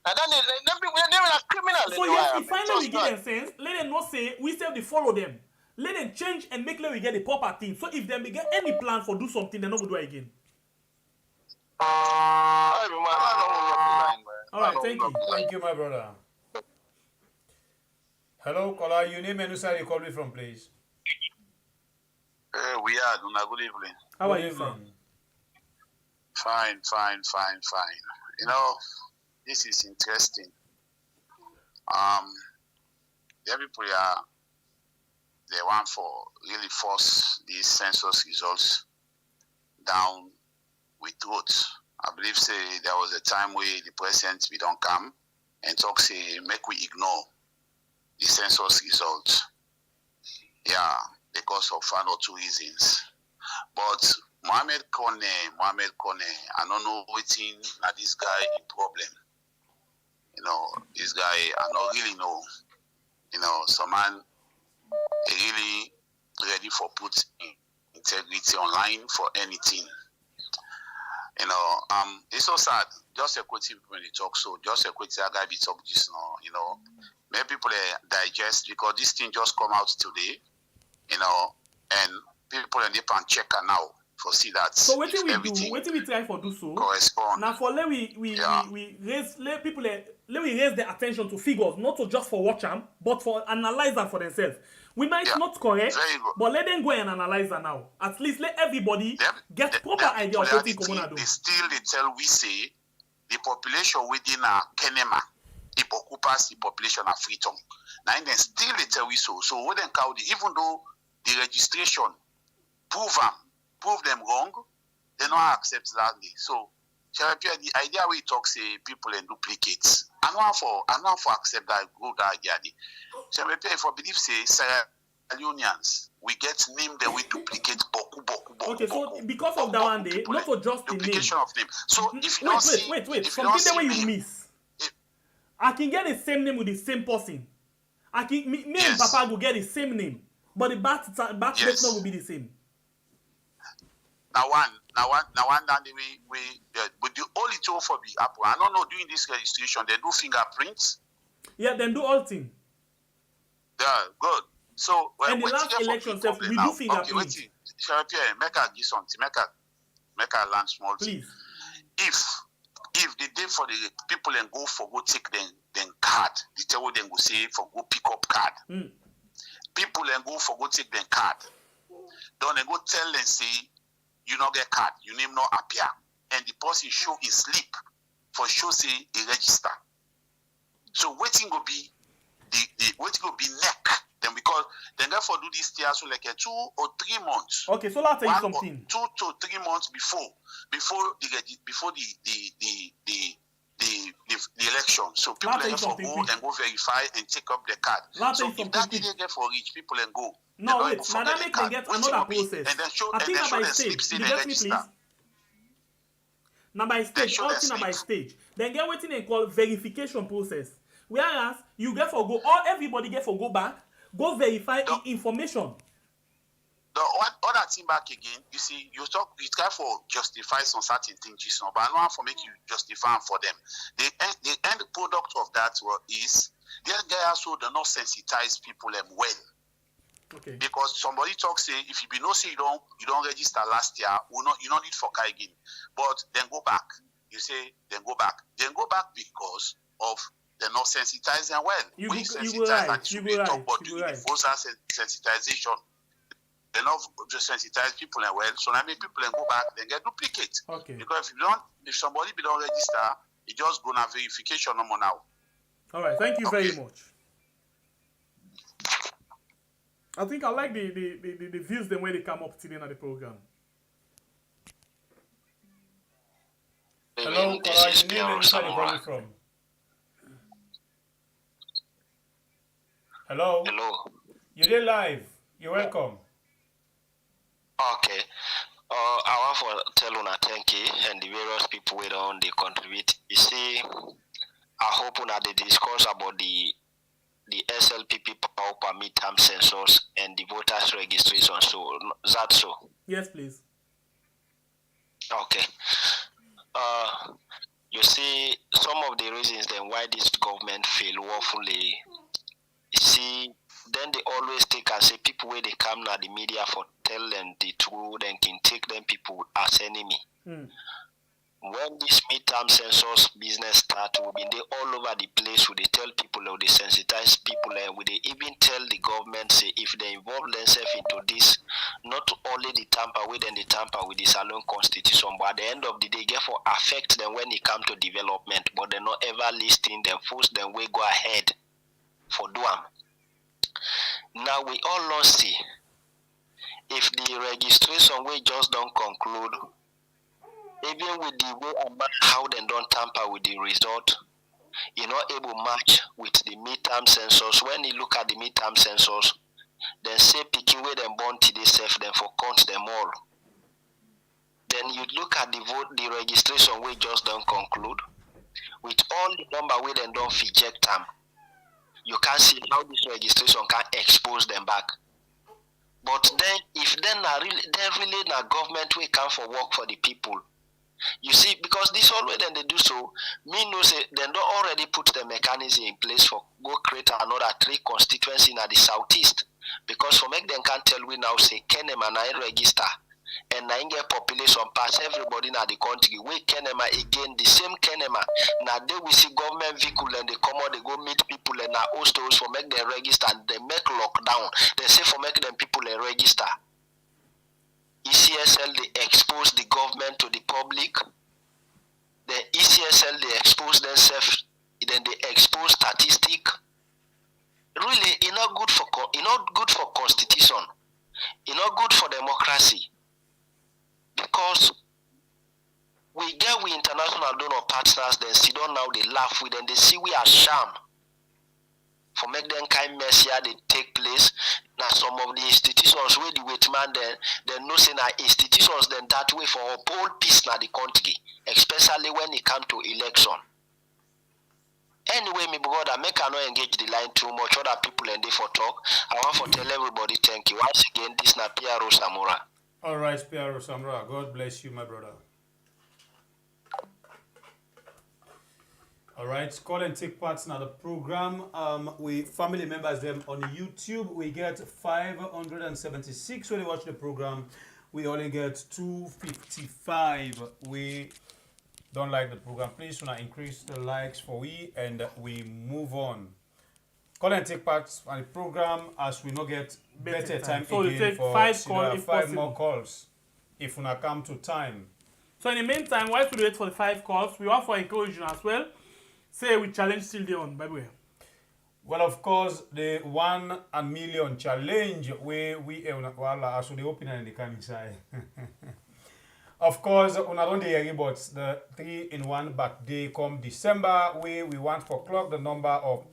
J: And then they're a criminal.
D: So yes, if finally we give them sense, let them not say we still follow them. Let them change and make sure we get the proper thing. So if they get any plan for do something, they're not going to do it again.
C: Alright, thank you. Thank you, my brother. Hello, caller. Your name and who side you call me from, please?
K: We are. Good evening.
D: How are you, man?
K: Fine. You know, this is interesting. The people are they want for really force these census results down with votes. I believe say there was a time where the president we don't come and talk say make we ignore the census results. Yeah, because of one or two reasons. But Mohamed Kone, I don't know waiting at this guy in problem. You know, this guy I don't really know. You know, some man really ready for put integrity online for anything. You know, it's so sad. Just a quick when they talk so, just a quick guy be talk this now, you know. Many people digest because this thing just come out today, you know, and people and they can check her now for see that.
D: So what do we do? What do we try for do so?
K: Correspond.
D: Now for let we raise let people let we raise their attention to figures, not to just for watch them, but for analyze them for themselves. We might not correct, but let them go and analyze them now. At least let everybody get proper idea of what they're going to do.
K: They still tell we say the population within Kenema, it occupies the population of Freetown. Now then still they tell we so. So what then count even though the registration prove them wrong, they don't accept that. So the idea we talk say people and duplicates. I know for accept that good idea. So if I believe say Sierra Leoneans, we get name that we duplicate boku.
D: Okay, so because of that one day, not for just the name.
K: Duplication of name. So if you don't see,
D: wait. Something that way you miss. I can get the same name with the same person. Me and Papa will get the same name, but the birth date not will be the same.
K: Now one that we but the only tool for the Apple. I don't know doing this registration, they do fingerprints.
D: Yeah, then do all thing.
K: Yeah, good. So
D: and the last election self, we do fingerprints.
K: Okay, make a give something, make a land small.
D: Please.
K: If the day for the people and go take then card, the tell them go say for go pick up card. People and go take them card. Don't they go tell them say you not get card, your name not appear, and the person show his slip for show say he register. So waiting will be the waiting will be neck. Then because then therefore do this year so like 2 or 3 months.
D: Okay, so let's tell you something.
K: 2 to 3 months before the election. So people therefore go and go verify and take up the card. So if that didn't get for rich people and go.
D: No, wait, Madam make them get another process.
K: And then show
D: I think
K: and
D: by stage. You get me, please? Now by stage, all thing by stage. Then get waiting and call verification process. Whereas you get for go, all everybody get for go back, go verify information.
K: The other thing back again, you see, you try for justify some certain things, but I don't want to make you justify for them. The end product of that is they also do not sensitize people well.
D: Okay.
K: Because somebody talks say if you be no say you don't register last year, you don't need for again. But then go back. You say then go back. Then go back because of they're not sensitizing well.
D: You
K: we
D: right.
K: sensitize and
D: You
K: should talk about
D: you
K: doing the force sensitization. They're not just sensitize people and well. So now make people and go back, then get duplicate.
D: Okay.
K: Because if somebody don't register, it just gonna verification no more now.
D: All right, thank you very much. I think I like the views the way they come up today in the program. Hello,
F: this is
D: your name and where you calling from? Hello.
F: Hello.
D: You're live. You're welcome.
F: Okay. I want to tell una thank you and the various people who don't they contribute. You see, I hope una they discuss about the SLPP power per midterm census and the voters registration. So is that so?
D: Yes, please.
F: Okay. You see, some of the reasons then why this government fail woefully. You see, then they always take and say people where they come now the media for tell them the truth and can take them people as enemy. When this midterm census business start, we'll be there all over the place where they tell people, or they sensitize people, and they even tell the government say if they involve themselves into this, not only the tamper with and the tamper with the Salon Constitution, but at the end of the day, therefore affect them when it comes to development, but they're not ever listing them, force them, we go ahead for do them. Now we all don't see if the registration we just don't conclude, even with the way and how they don't tamper with the result, you're not able to match with the midterm census. When you look at the midterm census, then say picking where them born to themselves, then for count them all. Then you look at the vote, the registration we just don't conclude, with all the number where they don't reject them. You can't see how this registration can expose them back. But then, if they're really a government we come for work for the people. You see, because this always then they do so, me know say they don't already put the mechanism in place for go create another 3 constituency in the southeast. Because for make them can't tell we now say Kenema na register and na get population pass everybody in the country. We Kenema again the same Kenema. Now they we see government vehicle and they come out, they go meet people and now host those for make them register and they make lockdown. They say for make them people register. ECSL they expose the government to the public. The ECSL they expose themselves, then they expose statistics. Really, it's not good for constitution. It's not good for democracy. Because
J: we get we international donor partners, they sit down now, they laugh with them, they see we are sham. For make them kind mess here, they take place. Now some of the institutions where the wait man they know say na institutions then that way for all peace na the country, especially when it come to election. Anyway, my brother, make I not engage the line too much. Other people and they for talk. I want to tell everybody thank you. Once again, this na Piero Samura.
C: All right, Piero Samura. God bless you, my brother. All right, call and take part in the program. We family members them on YouTube. We get 576 when they watch the program. We only get 255. We don't like the program. Please do not increase the likes for we and we move on. Call and take part on the program as we not get better time
D: so
C: again
D: you take
C: for
D: 5 calls if
C: five
D: possible.
C: more calls if we not come to time.
D: So in the meantime, while we wait for the 5 calls, we want for encouragement as well. Say we challenge still there on, by the way.
C: Well, of course, the 1 million challenge where we well, as the opening and the coming side. Of course, on not only about the 3-in-1 birthday come December, where we want for clock the number of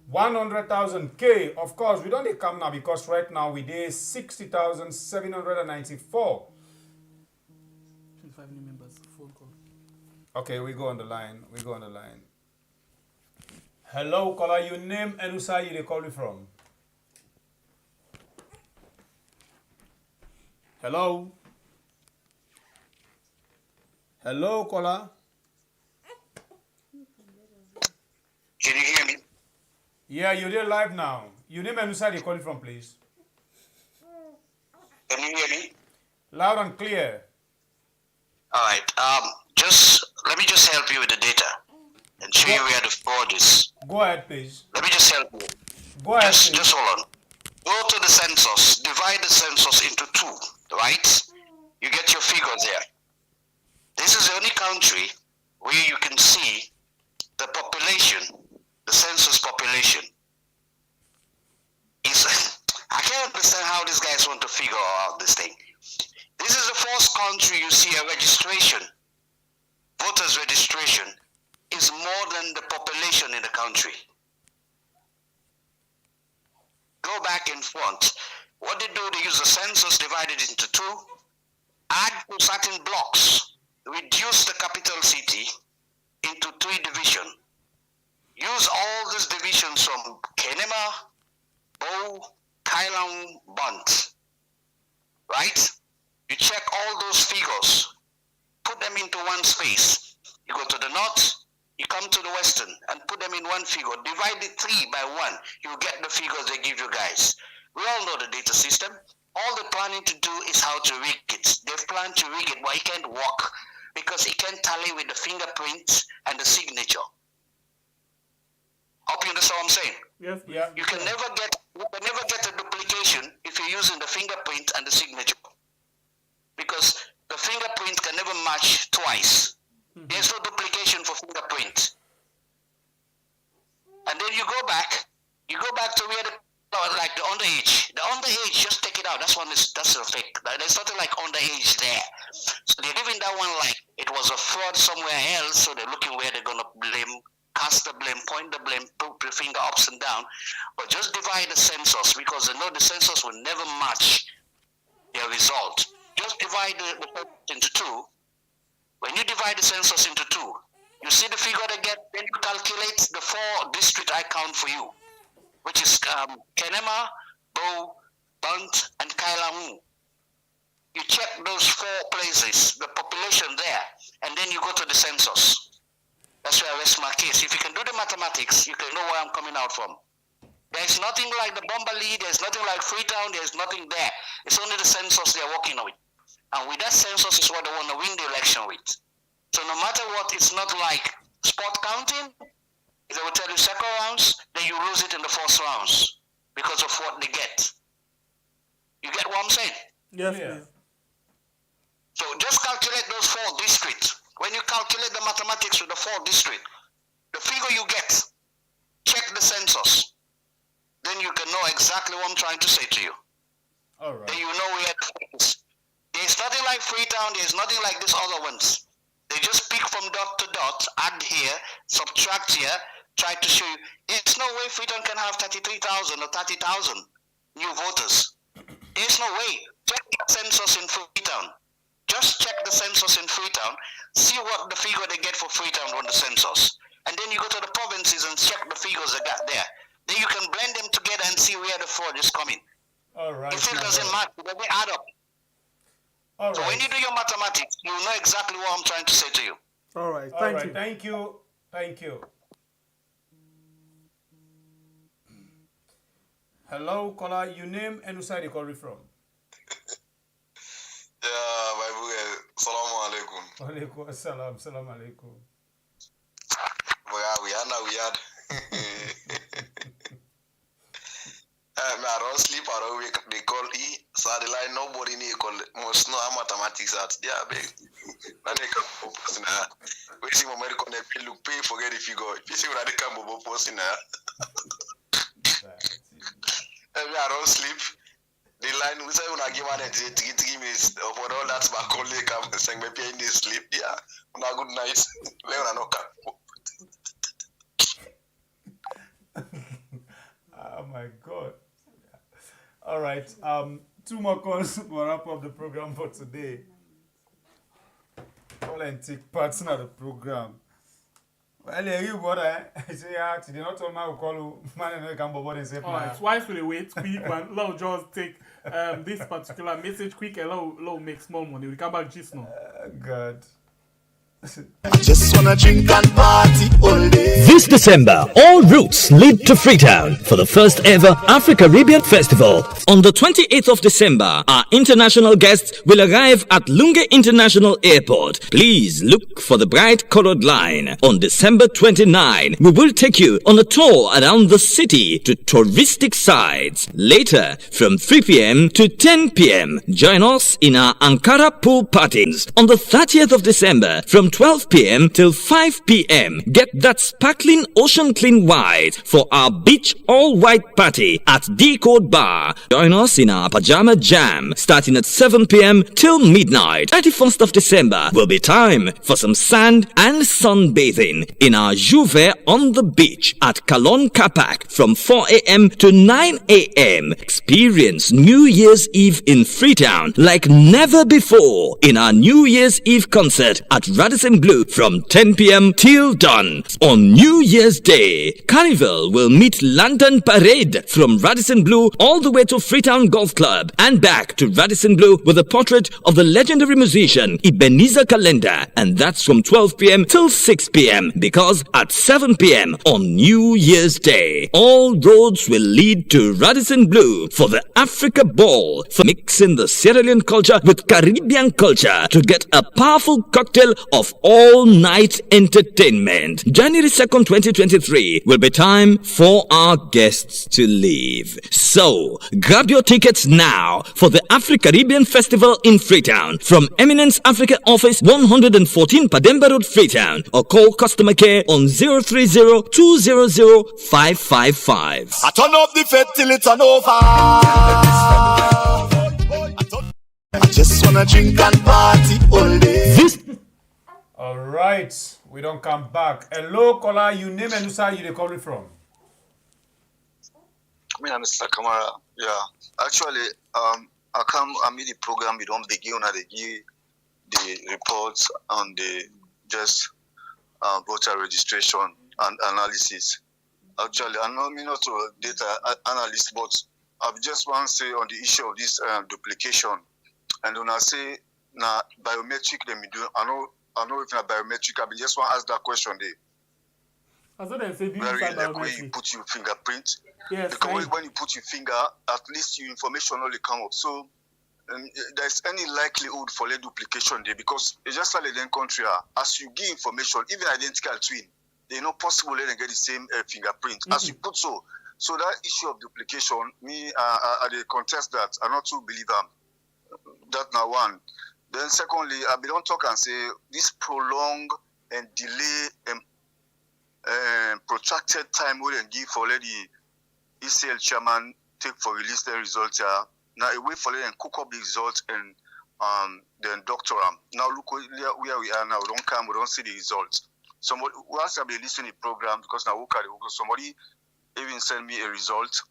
C: 100,000 Of course, we don't come now because right now we did 60,794.
D: 25 new members, phone call.
C: Okay, we go on the line. Hello, caller, your name and who side you call you from? Hello? Hello, caller?
I: Can you hear me?
C: Yeah, you're there live now. Your name and who side you call you from, please?
I: Can you hear me?
C: Loud and clear.
I: All right. Let me just help you with the data and show you where the fraud is.
C: Go ahead, please.
I: Let me just help you.
C: Go ahead, please.
I: Just hold on. Go to the census. Divide the census into 2, right? You get your figures there. This is the only country where you can see the population, the census population. I can't understand how these guys want to figure out this thing. This is the first country you see a registration, voters registration, is more than the population in the country. Go back in front. What they do, they use the census divided into 2, add to certain blocks, reduce the capital city into 3 divisions. Use all these divisions from Kenema, Bow, Kailang, Bunt, right? You check all those figures, put them into one space. You go to the north, you come to the western, and put them in one figure. Divide it 3 by 1. You get the figures they give you guys. We all know the data system. All they're planning to do is how to rig it. They've planned to rig it, but it can't work because it can't tally with the fingerprint and the signature. Hope you understand what I'm saying?
D: Yes.
C: Yeah.
I: You can never get a duplication if you're using the fingerprint and the signature, because the fingerprint can never match twice. There's no duplication for fingerprint. And then you go back to where like the underage. The underage, just take it out. That's a fake. There's nothing like underage there. So they're giving that one like it was a fraud somewhere else. So they're looking where they're gonna blame, cast the blame, point the blame, put the finger ups and down. But just divide the census because they know the census will never match their result. Just divide the into 2. When you divide the census into 2, you see the figure they get, then you calculate the 4 districts I count for you, which is Kenema, Bow, Bunt, and Kailang. You check those 4 places, the population there, and then you go to the census. That's where I rest my case. If you can do the mathematics, you can know where I'm coming out from. There's nothing like the Bomberly, there's nothing like Freetown, there's nothing there. It's only the census they're working with. And with that census is what they want to win the election with. So no matter what, it's not like spot counting. If they will tell you second rounds, then you lose it in the first rounds because of what they get. You get what I'm saying?
D: Yes,
C: Yeah.
D: please.
I: So just calculate those 4 districts. When you calculate the mathematics with the 4 districts, the figure you get, check the census. Then you can know exactly what I'm trying to say to you.
C: All right.
I: Then you know where the is. There's nothing like Freetown, there's nothing like these other ones.
L: They just pick from dot to dot, add here, subtract here, try to show you. There's no way Freetown can have 33,000 or 30,000 new voters. There's no way. Check the census in Freetown. Just check the census in Freetown. See what the figure they get for Freetown on the census. And then you go to the provinces and check the figures they got there. Then you can blend them together and see where the fraud is coming.
C: All right.
L: If it doesn't match, it doesn't add up.
C: All
L: so
C: right.
L: when you do your mathematics, you know exactly what I'm trying to say to you.
D: All right.
C: Thank you. Thank you. Thank you. Hello, caller. Your name and who side you calling from?
M: Yeah, my boy. Salaam alaikum.
C: Alaikum assalam. Salam alaikum.
M: We had. I don't sleep, I don't wake up. They call E. So the line nobody need call must know how mathematics at. Yeah, big. Now they come post now. We see my medical they look pay forget the figure. If you see what they come post now. I don't sleep. The line we say when I give one it 3 minutes of all that's my colleague come saying me pay in this sleep. Yeah. Una good night. Let no come.
C: Oh my God. All right. 2 more calls to wrap up the program for today. Call and take part in the program. Well, you brother, I say today not all my call you man and can board and say
D: twice we wait quick one. Let just take this particular message quick and let make small money. We come back just now.
C: God.
N: I just wanna drink and party all day.
O: This December, all routes lead to Freetown for the first ever Afro-Caribbean Festival. On the 28th of December, our international guests will arrive at Lunga International Airport. Please look for the bright colored line. On December 29, we will take you on a tour around the city to touristic sites. Later, from 3 p.m. to 10 p.m., join us in our Ankara pool parties. On the 30th of December, from 12 p.m. till 5 p.m. Get that sparkling ocean clean white for our beach all white party at Decode Bar. Join us in our pajama jam starting at 7 p.m. till midnight. 31st of December will be time for some sand and sunbathing in our Juve on the beach at Kalon Kapak from 4 a.m. to 9 a.m. Experience New Year's Eve in Freetown like never before in our New Year's Eve concert at Radisson Blue from 10 p.m. till dawn. On New Year's Day, Carnival will meet Lantern Parade from Radisson Blue all the way to Freetown Golf Club and back to Radisson Blue with a portrait of the legendary musician Ebenezer Calendar, and that's from 12 p.m. till 6 p.m. because at 7 p.m. on New Year's Day, all roads will lead to Radisson Blue for the Africa Ball, for mixing the Sierra Leone culture with Caribbean culture to get a powerful cocktail of all-night entertainment. January 2nd, 2023 will be time for our guests to leave. So, grab your tickets now for the Afro-Caribbean Festival in Freetown from Eminence Africa Office 114 Pademba Road, Freetown, or call customer care on 030-200-555.
N: I turn up the fed till it's an over. I just wanna drink and party all day.
C: All right, we don't come back. Hello, caller. You name and who side you calling from?
M: Me and Mr. Kamara. Yeah. Actually, I mean the program we don't begin when they give the reports on the just voter registration and analysis. Actually, I know me not a data analyst, but I just want to say on the issue of this duplication. And when I say now biometric, let me do. I know if it's biometric, I just want to ask that question there.
D: I thought they said
M: like where you put your fingerprint.
D: Yes.
M: Because when you put your finger, at least your information only come up. So there's any likelihood for the duplication there because it's just like in country, as you give information, even identical twin, they're not possible they get the same fingerprint. As you put so that issue of duplication, me I contest that. I not too believe that now one. Then secondly, I don't talk and say this prolonged and delay and protracted time we can give for the ECL chairman take for release the results here. Now a way for them and cook up the results and then doctor now look where we are now. We don't see the results. Somebody once I've been listening to the program because now somebody even send me a result,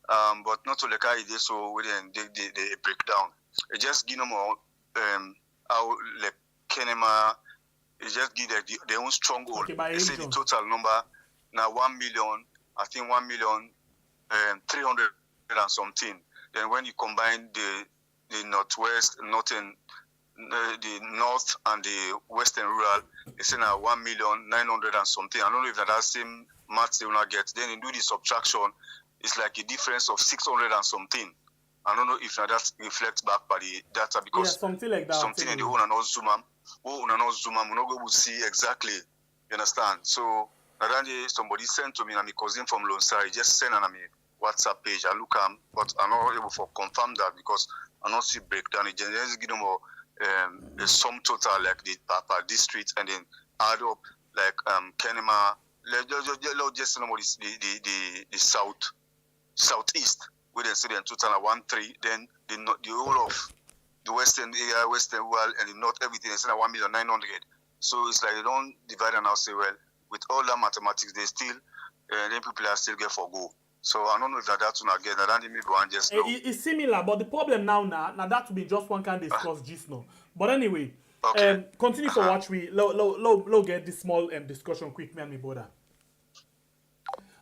M: but not to like idea. So we then they break down. It just give them more how like Kenema. It just give their own stronghold.
D: Okay,
M: they say the total number now 1 million. I think 1,300,000 and something. Then when you combine the northwest, the north and the western rural, they say now 1,900,000 and something. I don't know if that same math they will not get. Then you do the subtraction, it's like a difference of 600 and something. I don't know if that reflects back by the data because
D: something like that.
M: Something in the whole and not zoom we're not going to see exactly. You understand? So that day somebody sent to me and my cousin from Lone Star, he just sent on me WhatsApp page. I look at but I'm not able to confirm that because I not see breakdown. It just give them the sum total like the per district and then add up like Kenema. Just the southeast where they say the total are 1,300,000. Then the whole of the western area, western world, and the north, everything is 1,900,000. So it's like they don't divide and now say, well, with all that mathematics, they still, then people are still get for go. So I don't know if that's not again. I don't maybe one just know.
D: It's similar, but the problem now that will be just one can discuss just now. But anyway, okay. Continue for watch we low get this small discussion quick, me and me brother.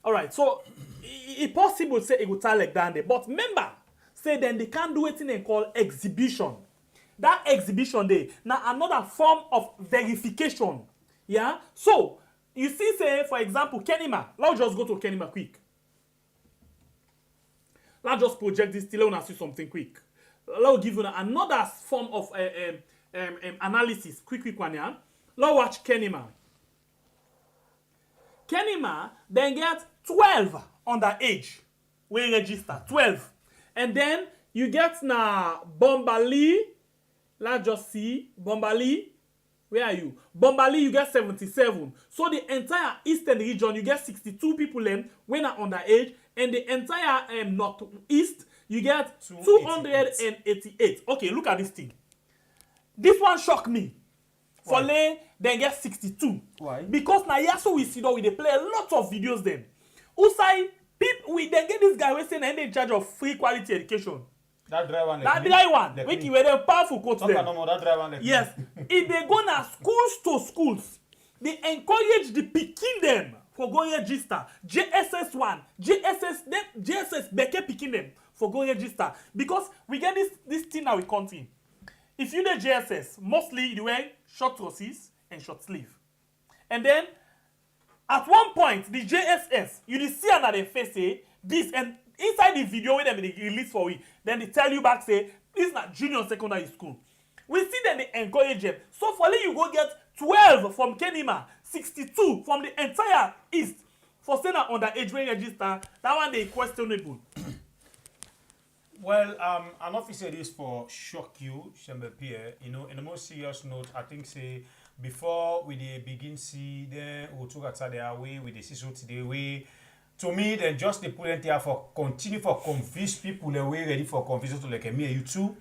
D: All right, so it's possible say it would tell like that, but remember, say then they can't do anything they call exhibition. That exhibition day now another form of verification. Yeah. So you see, say for example, Kenema. Let's just go to Kenema quick. Let's just project this till I want to see something quick. Let's give you another form of analysis. Quick one, yeah. Let's watch Kenema. Kenema then get 12 underage. We register 12. And then you get na Bombali. Let's just see. Bombali. Where are you? Bombali, you get 77. So the entire eastern region, you get 62 people when are underage. And the entire northeast, you get 288. Okay, look at this thing. This one shocked me. For Lay, they get 62.
C: Why?
D: Because now, yeah, so we see that they play a lot of videos then. Usai, people, we then get this guy who saying they're in charge of free quality education.
C: That dry one.
D: That dry one. We were the powerful quotes there.
C: No more, that dry one.
D: Yes. If they go now schools to schools, they encourage the picking them for going register. JSS 1, JSS, Beke picking them for going register. Because we get this thing now we country. If you do JSS, mostly you wear short trousers and short sleeve. And then, at one point, the JSS, you see another face say, this, and inside the video where they release for we, then they tell you back, say, this is not junior secondary school. We see them, they encourage them. So, for you go get 12 from Kenema, 62 from the entire East. For saying that on the age register, that one they questionable.
C: Well, an officer is for shock you, Shembe Pierre. You know, in a more serious note, I think say before we begin see then we took at the way with the CISO today way. To me, then just the put here for continue for confuse people the way ready for confusion to like me and you too.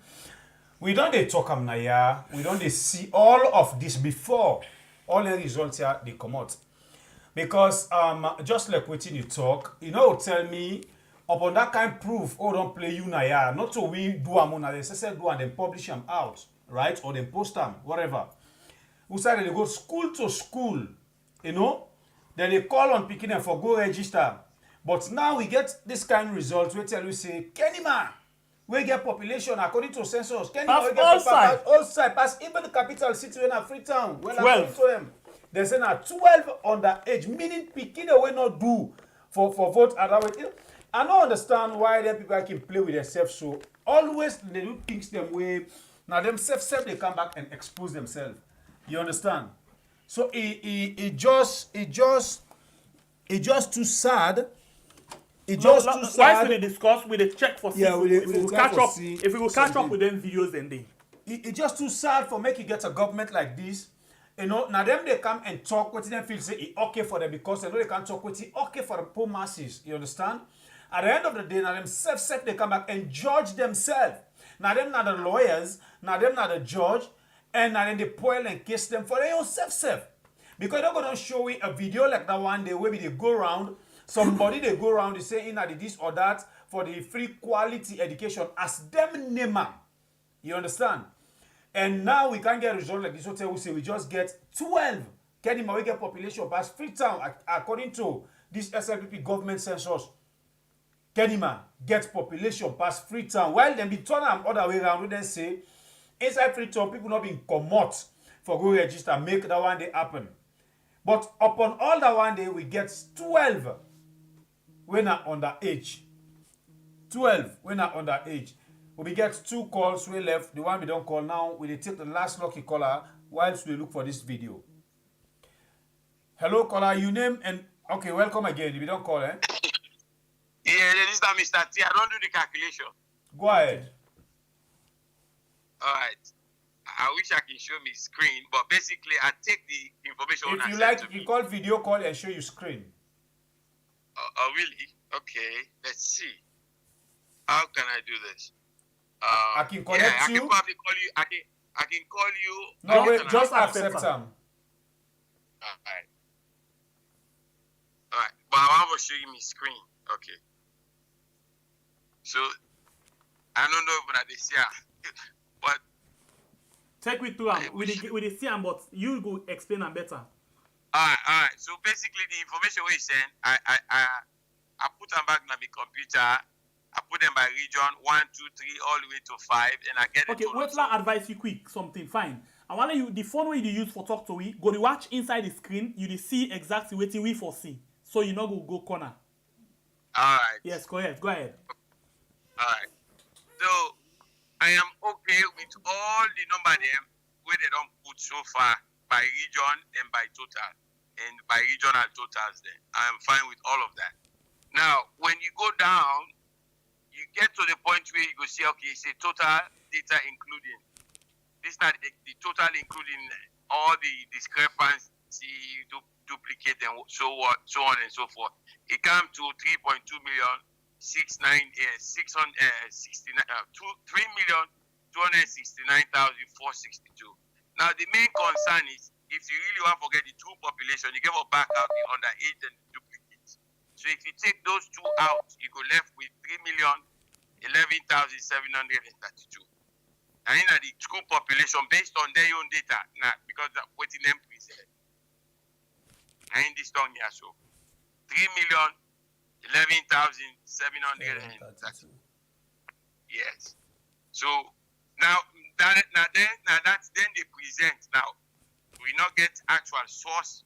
C: We don't they talk am now. We don't they see all of this before all the results here they come out. Because just like waiting you talk, you know, tell me upon that kind of proof, oh, don't play you now, yeah. Not so we do them on they say do and then publish them out, right? Or then post them, whatever. We say they go school to school, you know. Then they call on picking them for go register. But now we get this kind of results. We tell you say, Kenema, we get population according to census. Kenema, we get all side, pass even the capital city in a Freetown. Well, 12. To them. They say now 12 underage, meaning picking away not do for vote. I don't understand why them people can play with themselves. So always they do things them way. Now themselves they come back and expose themselves. You understand? So it just too sad. It just too sad.
D: Why should they discuss with a check for if we will catch up? If we will catch up with them videos and they.
C: It's just too sad for make you get a government like this. You know, now them they come and talk what them feel say it's okay for them because they know they can't talk with it okay for the poor masses. You understand? At the end of the day, now themselves they come back and judge themselves. Now them not the lawyers, now them not the judge, and now then they spoil and case them for their own self. Because they're gonna show you a video like that one day where they go around, somebody they go around, they say this or that for the free quality education as them name. You understand? And now we can't get a result like this hotel. We say we just get 12. Kenema, we get population past Freetown according to this SLPP government census. Kenema gets population past Freetown. While them be turn them other way around, we then say inside Freetown people not being commot for go register, make that one day happen. But upon all that one day we get 12 when are underage. 12 when are underage. We get 2 calls we left. The one we don't call now, we take the last lucky caller whilst we look for this video. Hello caller, you name and okay, welcome again. If you don't call,
H: Yeah, this is Mr. T. I don't do the calculation.
C: Go ahead.
H: All right. I wish I can show me screen, but basically I take the information.
C: If you like, you call video call and show you screen.
H: Oh, really? Okay. Let's see. How can I do this?
C: I can connect you.
H: I can probably call you. I can call you.
C: No, wait, just accept them.
H: Alright. Alright. But I want to show you my screen. Okay. So I don't know if I see but
D: take me through with the see but you go explain them better.
H: Alright. So basically the information we send, I put them back in my computer. I put them by region 1, 2, 3, all the way to 5, and I get it.
D: Okay, wait till I advise you quick something. Fine. I want you the phone way you use for talk to we go to watch inside the screen. You see exactly what we foresee, so you know go corner.
H: All right.
D: Yes, go ahead.
H: All right. So I am okay with all the number them where they don't put so far by region and by total and by regional totals. Then I am fine with all of that. Now, when you go down, you get to the point where you go see, okay, it's a total data including. This is not the total including all the discrepancy, duplicate, and so on and so forth. It comes to 3.2 million, 3,269,462. Now, the main concern is if you really want to forget the two population, you give a back out the underage and the duplicates. So if you take those two out, you go left with 3,011,732. And in the school population based on their own data, now because that's what in them present. And in this town here, so 3,011,732. Yes. So now that's then they present. Now we not get actual source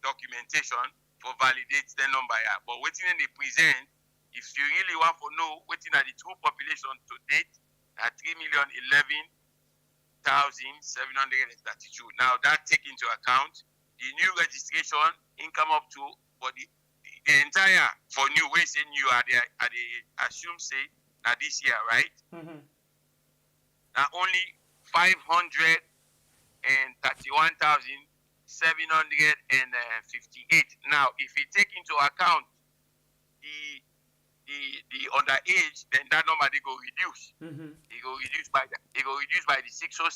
H: documentation for validate the number here. But waiting they present, if you really want to know waiting at the true population to date at 3,011,732. Now that take into account the new registration income up to for the entire for new way say new are the assume say that this year, right?
D: Mm-hmm.
H: Now only 531,758. Now, if we take into account the underage, then that number they go reduce.
D: Mm-hmm.
H: It go reduce by the 607.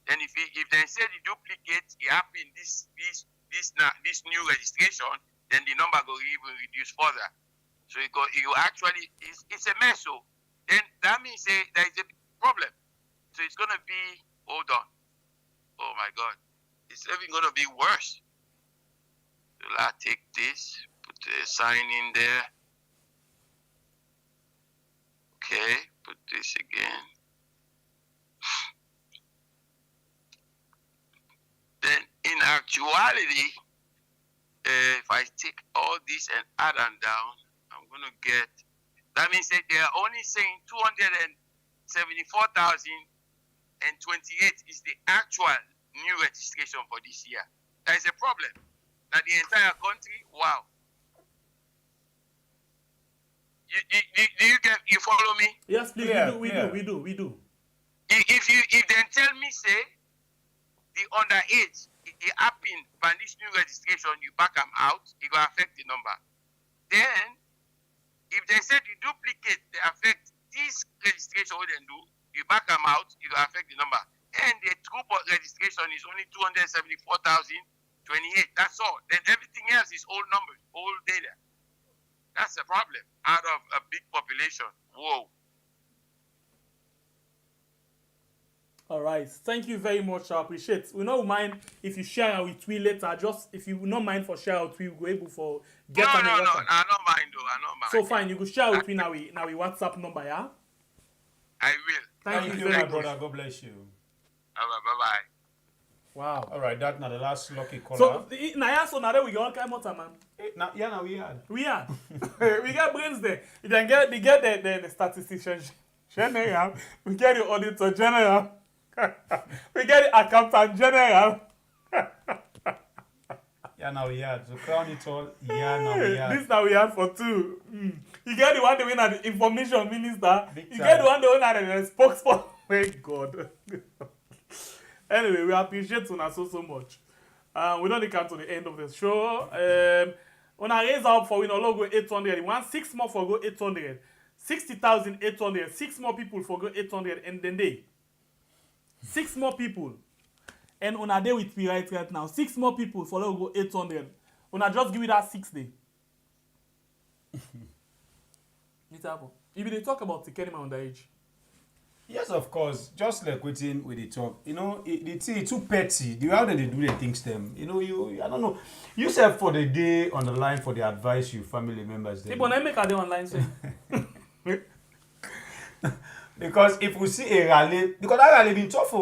H: Then if they say the duplicate it happen this new registration, then the number go even reduce further. So it go actually it's a mess. So then that means there is a problem. So it's gonna be hold on. Oh my God, it's even gonna be worse. So I take this, put the sign in there. Okay, put this again. Then in actuality, if I take all this and add them down, I'm gonna get. That means that they are only saying 274,028 is the actual new registration for this year. That is a problem. Now the entire country, wow. You follow me?
D: Yes, please.
C: Yeah,
D: we do.
H: If they tell me say the underage it happened by this new registration, you back them out, it will affect the number. Then if they say the duplicate they affect this registration, what they do, you back them out, it will affect the number. And the true registration is only 274,028. That's all. Then everything else is old numbers, old data. That's the problem out of a big population. Whoa.
D: All right. Thank you very much. I appreciate it. We don't mind if you share our tweet later. Just if you don't mind for share our tweet, we go able for get
H: No. I don't mind though. I don't mind.
D: So fine, you go share our tweet now we WhatsApp number, yeah?
H: I will.
C: Thank you very much, brother. God bless you.
H: Bye-bye.
C: Wow. All right, that's not the last lucky caller.
D: So now we get all kind of man.
C: Now we had.
D: We get brains there. You can get the statistician general. We get the auditor general. We get the accountant general.
C: Now we had. So crown it all. Now we had.
D: This now we had for two. You get the one the winner, the information minister.
C: Big
D: You
C: time.
D: get the one the winner, the spokesperson. Thank God. Anyway, we appreciate Una so much. We don't come to the end of the show. Una raise up for we no logo 800. We want 6 more for go 800. 60,800. 6 more people for go 800 and then they. 6 more people. And Una day with me right now. 6 more people for go 800. Una just give it that 6 day. If they talk about the Kenema underage.
C: Yes, of course. Just like waiting with the talk. You know, it's too petty. The way how they do the things them. You know, I don't know. You said for the day on the line for the advice you family members.
D: People not make a day online say.
C: Because if we see a rally, because that rally been tough,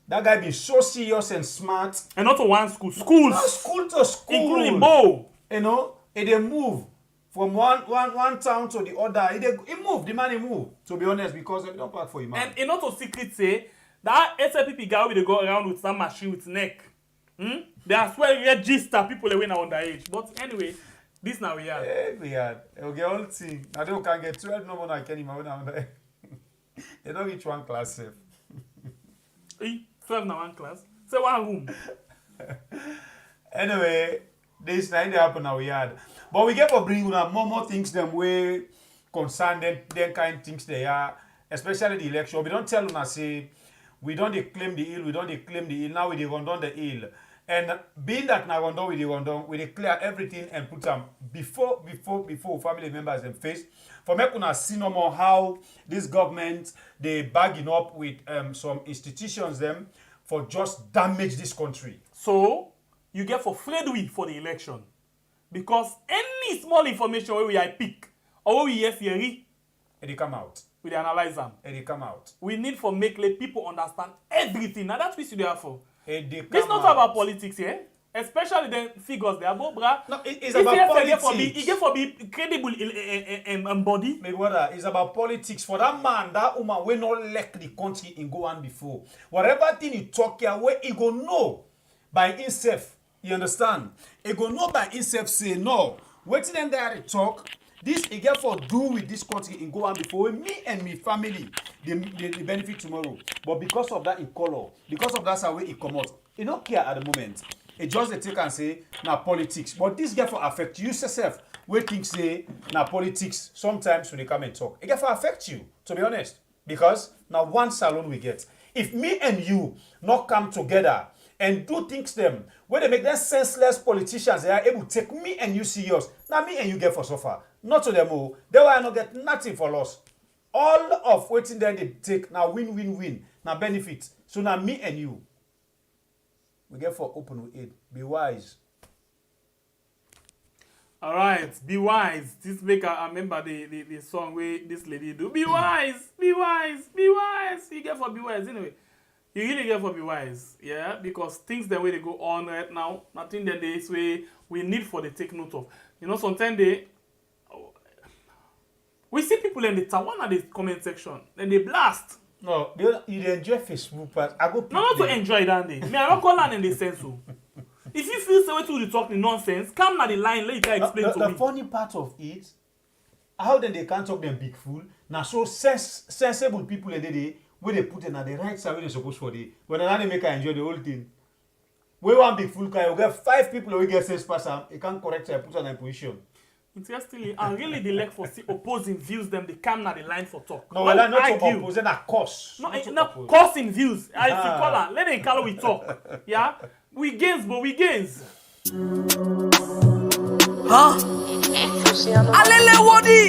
C: that guy been so serious and smart.
D: And not to one school. Schools.
C: No, school to school.
D: Including Bo.
C: You know, and they move. From one town to the other, he moved. The man he moved. To be honest, because they don't park for him.
D: And not to secret say that SLPP guy will go around with some machine with neck. They are swear register people away now underage. But anyway, this now we are.
C: Yeah, we are. Okay, all thing. Now they can get 12 no more than Kenema now. They don't reach one class safe.
D: 12 now one class. Say one room.
C: Anyway, this night they happen now we had. But we get for bring more things them way concern them kind things they are, especially the election. We don't tell them say we don't claim the ill, now we run down the ill. And being that now run down, we declare everything and put them before family members them face. For me kuna see no more how this government they bagging up with some institutions them for just damage this country.
D: So you get for afraid for the election. Because any small information where we I pick or where we hear theory,
C: it come out.
D: We analyze them.
C: It come out.
D: We need for make let people understand everything. Now that's what we there for.
C: This
D: not about politics here. Especially the figures there. No,
C: it's about politics.
D: It get for be credible body.
C: My brother, it's about politics. For that man, that woman, we not let the country in go on before. Whatever thing he talk here, where he go know by himself. You understand? He go know by himself say no. Waiting then there to talk. This he get for do with this country in go on before me and me family they benefit tomorrow. But because of that in color, because of that way it come out. He don't care at the moment. It just they take and say now politics. But this get for affect you yourself. Where things say now politics sometimes when they come and talk. It get for affect you, to be honest. Because now one salon we get. If me and you not come together and do things them where they make them senseless politicians, they are able to take me and you serious. Now me and you get for suffer. Not to them all. They will not get nothing for loss. All of waiting then they take now win. Now benefit. So now me and you. We get for open with it. Be wise.
D: All right, be wise. This make I remember the song where this lady do. Be wise, be wise, be wise. You get for be wise anyway. You really get for be wise, yeah, because things the way they go on right now, nothing that they way we need for the take note of. You know, sometimes we see people in the one at the comment section, then they blast.
C: No, you enjoy Facebook, but I go.
D: No, not to enjoy that day. Me, I don't call that in the sense. If you feel so way to the talk the nonsense, come na the line, let you explain to me.
C: The funny part of it, how then they can't talk them big fool. Now so sensible people in the day where they put it at the right side where they supposed for the when they make her enjoy the whole thing. We want big fool guy, you get 5 people who get sense person, you can't correct her, put her in position.
D: Interestingly, and really they like for see opposing views them, they come na the line for talk.
C: No, well, not to oppose, then a course.
D: No, causing views. If you call her, let them call we talk. Yeah? We gains, but we gains.
B: Huh? Alele Wodi!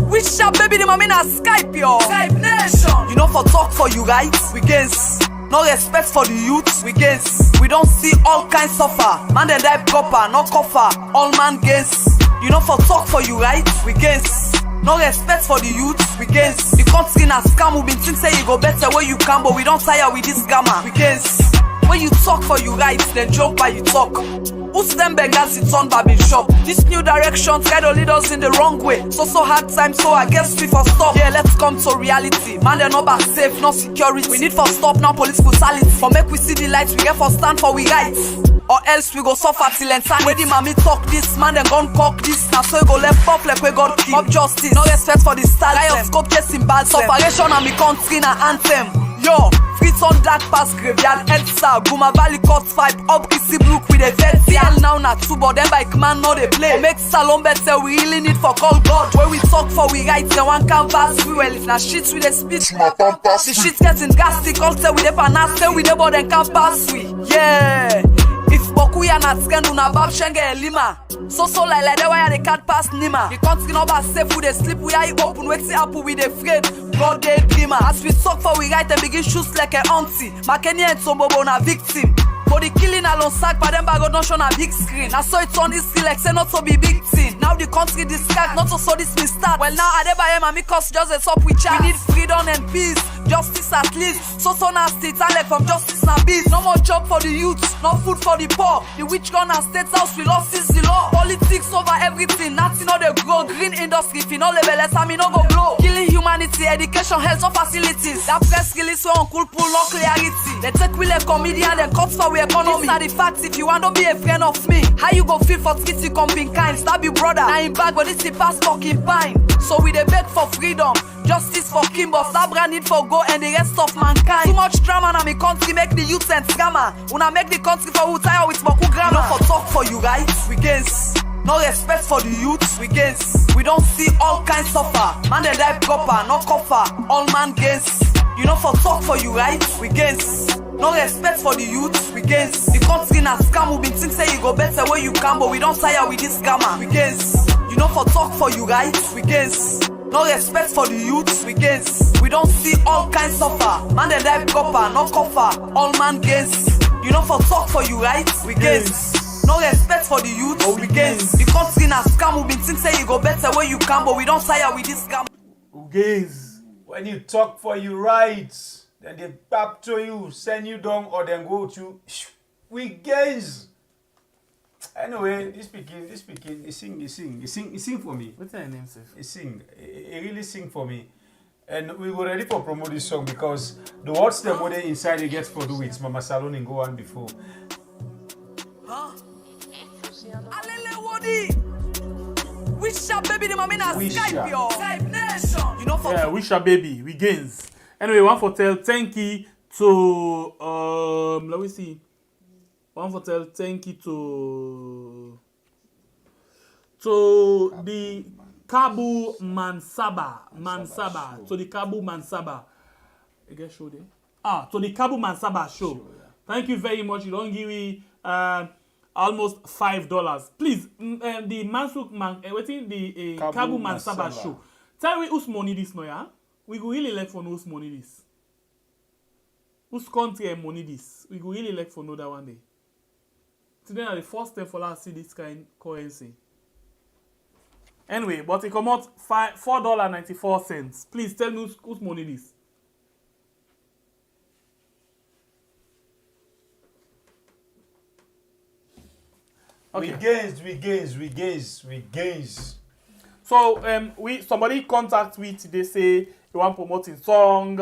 B: Wish your baby the mommy na Skype, yo. Skype Nation. You know for talk for you, right? We gains. No respect for the youth, we gains. We don't see all kinds suffer. Man they die proper, no cover. All man gains. You know for talk for you, right? We gains. No respect for the youth, we gains. The country na scam, we been think say you go better where you can, but we don't tire with this gamma. We gains. When you talk for you right, then joke by you talk. Who's them beggars it's on Babin shop? This new direction try to lead us in the wrong way. So hard time, so I guess we for stop. Yeah, let's come to reality. Man, they're not back safe, no security. We need for stop, now police brutality. For make we see the lights, we get for stand for we rights. Or else we go suffer till insanity. When the mommy talk this, man, then gon' cock this. Now so you go left up like we got king. Up justice, no respect for the style. Riot scope chasing bad. Separation and me country na anthem. Yo, Fritz on dark pass graveyard, head star, Guma Valley cut 5, up Kissy Brook with a vet. Now na two, but them bike man know they play. Make Salon better, we really need for call God. Where we talk for we write, the one canvas we well. If na shit with a speech, the shit getting gassy, culture with a panaste, with the board and can't pass we. Yeah. If Boku ya na skendu na bab shenge elima. So like that why they can't pass Nima. The country no ba safe with the sleep we are open wait see apple with the afraid. God day dreamer. As we talk for we write and begin shoes like a auntie. Makeni and Sombobo na victim. For the killing alone sack by them bag not show na big screen. I saw it on this like say not to be big thing. Now the country discard not to so this mistake. Well now Adebayo and Mikos just a stop with chat. We need freedom and peace. Justice at least. So nasty talent from justice na beast. No more job for the youth, no food for the poor. The witch gun and state house we lost is the law. Politics over everything, nothing no they grow. Green industry, no level, let's me no go blow. Killing humanity, education, health no facilities. That press release we on cool pull, no clarity. They take we like comedian, then cut for we economy. These are the facts, if you want to be a friend of me. How you go feel for treat you come being kind? Stab your brother, now in back, but this is past fucking pine. So we they beg for freedom, justice for Kimbo, Sabra need for go and the rest of mankind. Too much drama na me country make the youth and scammer. Una make the country for who tire with Moku grammar. No for talk for you right, we gains. No respect for the youth, we gains. We don't see all kinds suffer. Man they die proper, no cover. All man gains. You know for talk for you right, we gains. No respect for the youth, we gains. The country na scam, we been think say you go better where you can, but we don't tire with this scammer. We gains. You know for talk for you right, we gains. No respect for the youth, we gains. We don't see all kinds suffer. Man they die proper, no cover. All man gains. You know for talk for you right, we gains. No respect for the youth, we gains. The country na scam, we been think say you go better where you can, but we don't tire with this scam.
C: Who gains? When you talk for your rights, then they back to you, send you down, or then go to we gains. Anyway, this speaking, he sing for me.
D: What's your name, sir?
C: He really sing for me. And we were ready for promote this song because the words the mother inside he gets for do with Mama Salon and go on before.
B: Huh? Alele Wodi! Wish your baby the mommy na Skype yo. Skype Nation. You know for
D: wish your baby, we gains. Anyway, one for tell thank you to let me see. One for tell thank you to the Kabu Mansaba. To the Kabu Mansaba. I guess show there. To the Kabu Mansaba show. Sure, yeah. Thank you very much. You don't give me almost $5. Please, the Mansuk Man, waiting the Kabu Mansaba show. Tell me whose money this no yeah? We go really like for whose money this. Whose country and money this? We go really like for know that one day. Today are the first time for us to see this kind of currency. Anyway, but it come out $4.94. Please tell me whose money this.
C: Okay. We gains.
D: So somebody contact we today say you want promoting song,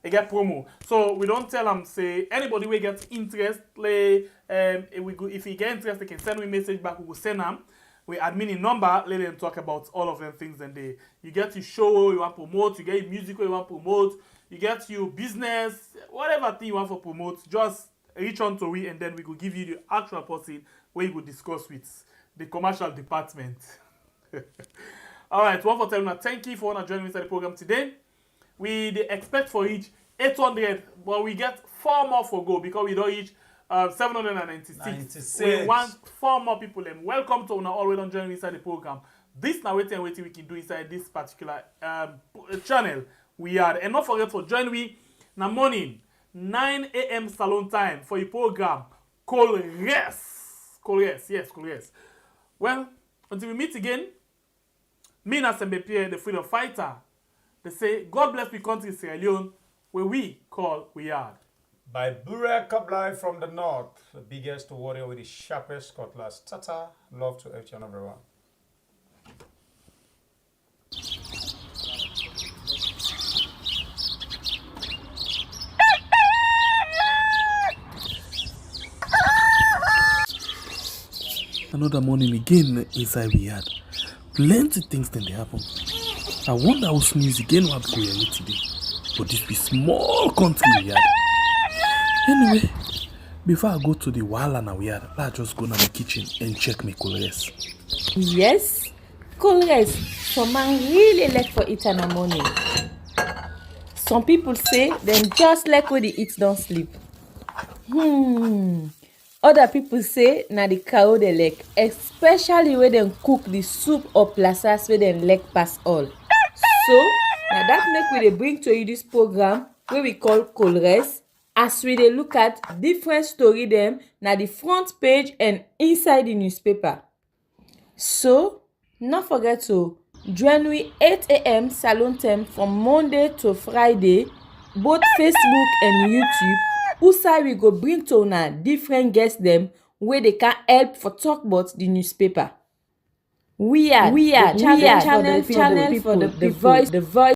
D: they get promo. So we don't tell them say anybody will get interest. If he get interest, they can send me message back. We will send them. We admin in number. Let them talk about all of them things. And you get your show you want to promote. You get your music you want to promote. You get your business, whatever thing you want to promote. Just reach on to we, and then we will give you the actual person where you will discuss with the commercial department. All right, one for telling us. Thank you for joining me inside the program today. We expect for each 800, but we get 4 more for go because we don't reach 796. We want 4 more people. And welcome to all we don't join inside the program. This now waiting we can do inside this particular channel. We are, and not forget to join me in the morning 9 a.m. salon time for a program called Yes. Well, until we meet again, me and Sembepie, the freedom fighter, they say, God bless we country Sierra Leone, where we call we are.
C: By Burek Kablai from the north, the biggest warrior with the sharpest cutlass. Tata, love to each and everyone.
P: Another morning again inside we had plenty things then they happen. I wonder how sneeze again what go here today. But this be small country we had. Anyway, before I go to the Wahala we had, I just go to the kitchen and check my colors.
Q: Yes, colors. Some man really like for it in the morning. Some people say them just like when they eat don't sleep. Other people say na the cow they like, especially when they cook the soup or plasas where they like pass all. So now that make we dey bring to you this program where we call Colores, as we dey look at different story them na the front page and inside the newspaper. So not forget to join we 8 a.m. salon time from Monday to Friday, both Facebook and YouTube. Usai we go bring to una different guests them where they can help for talk about the newspaper. We are channel for the people, the voice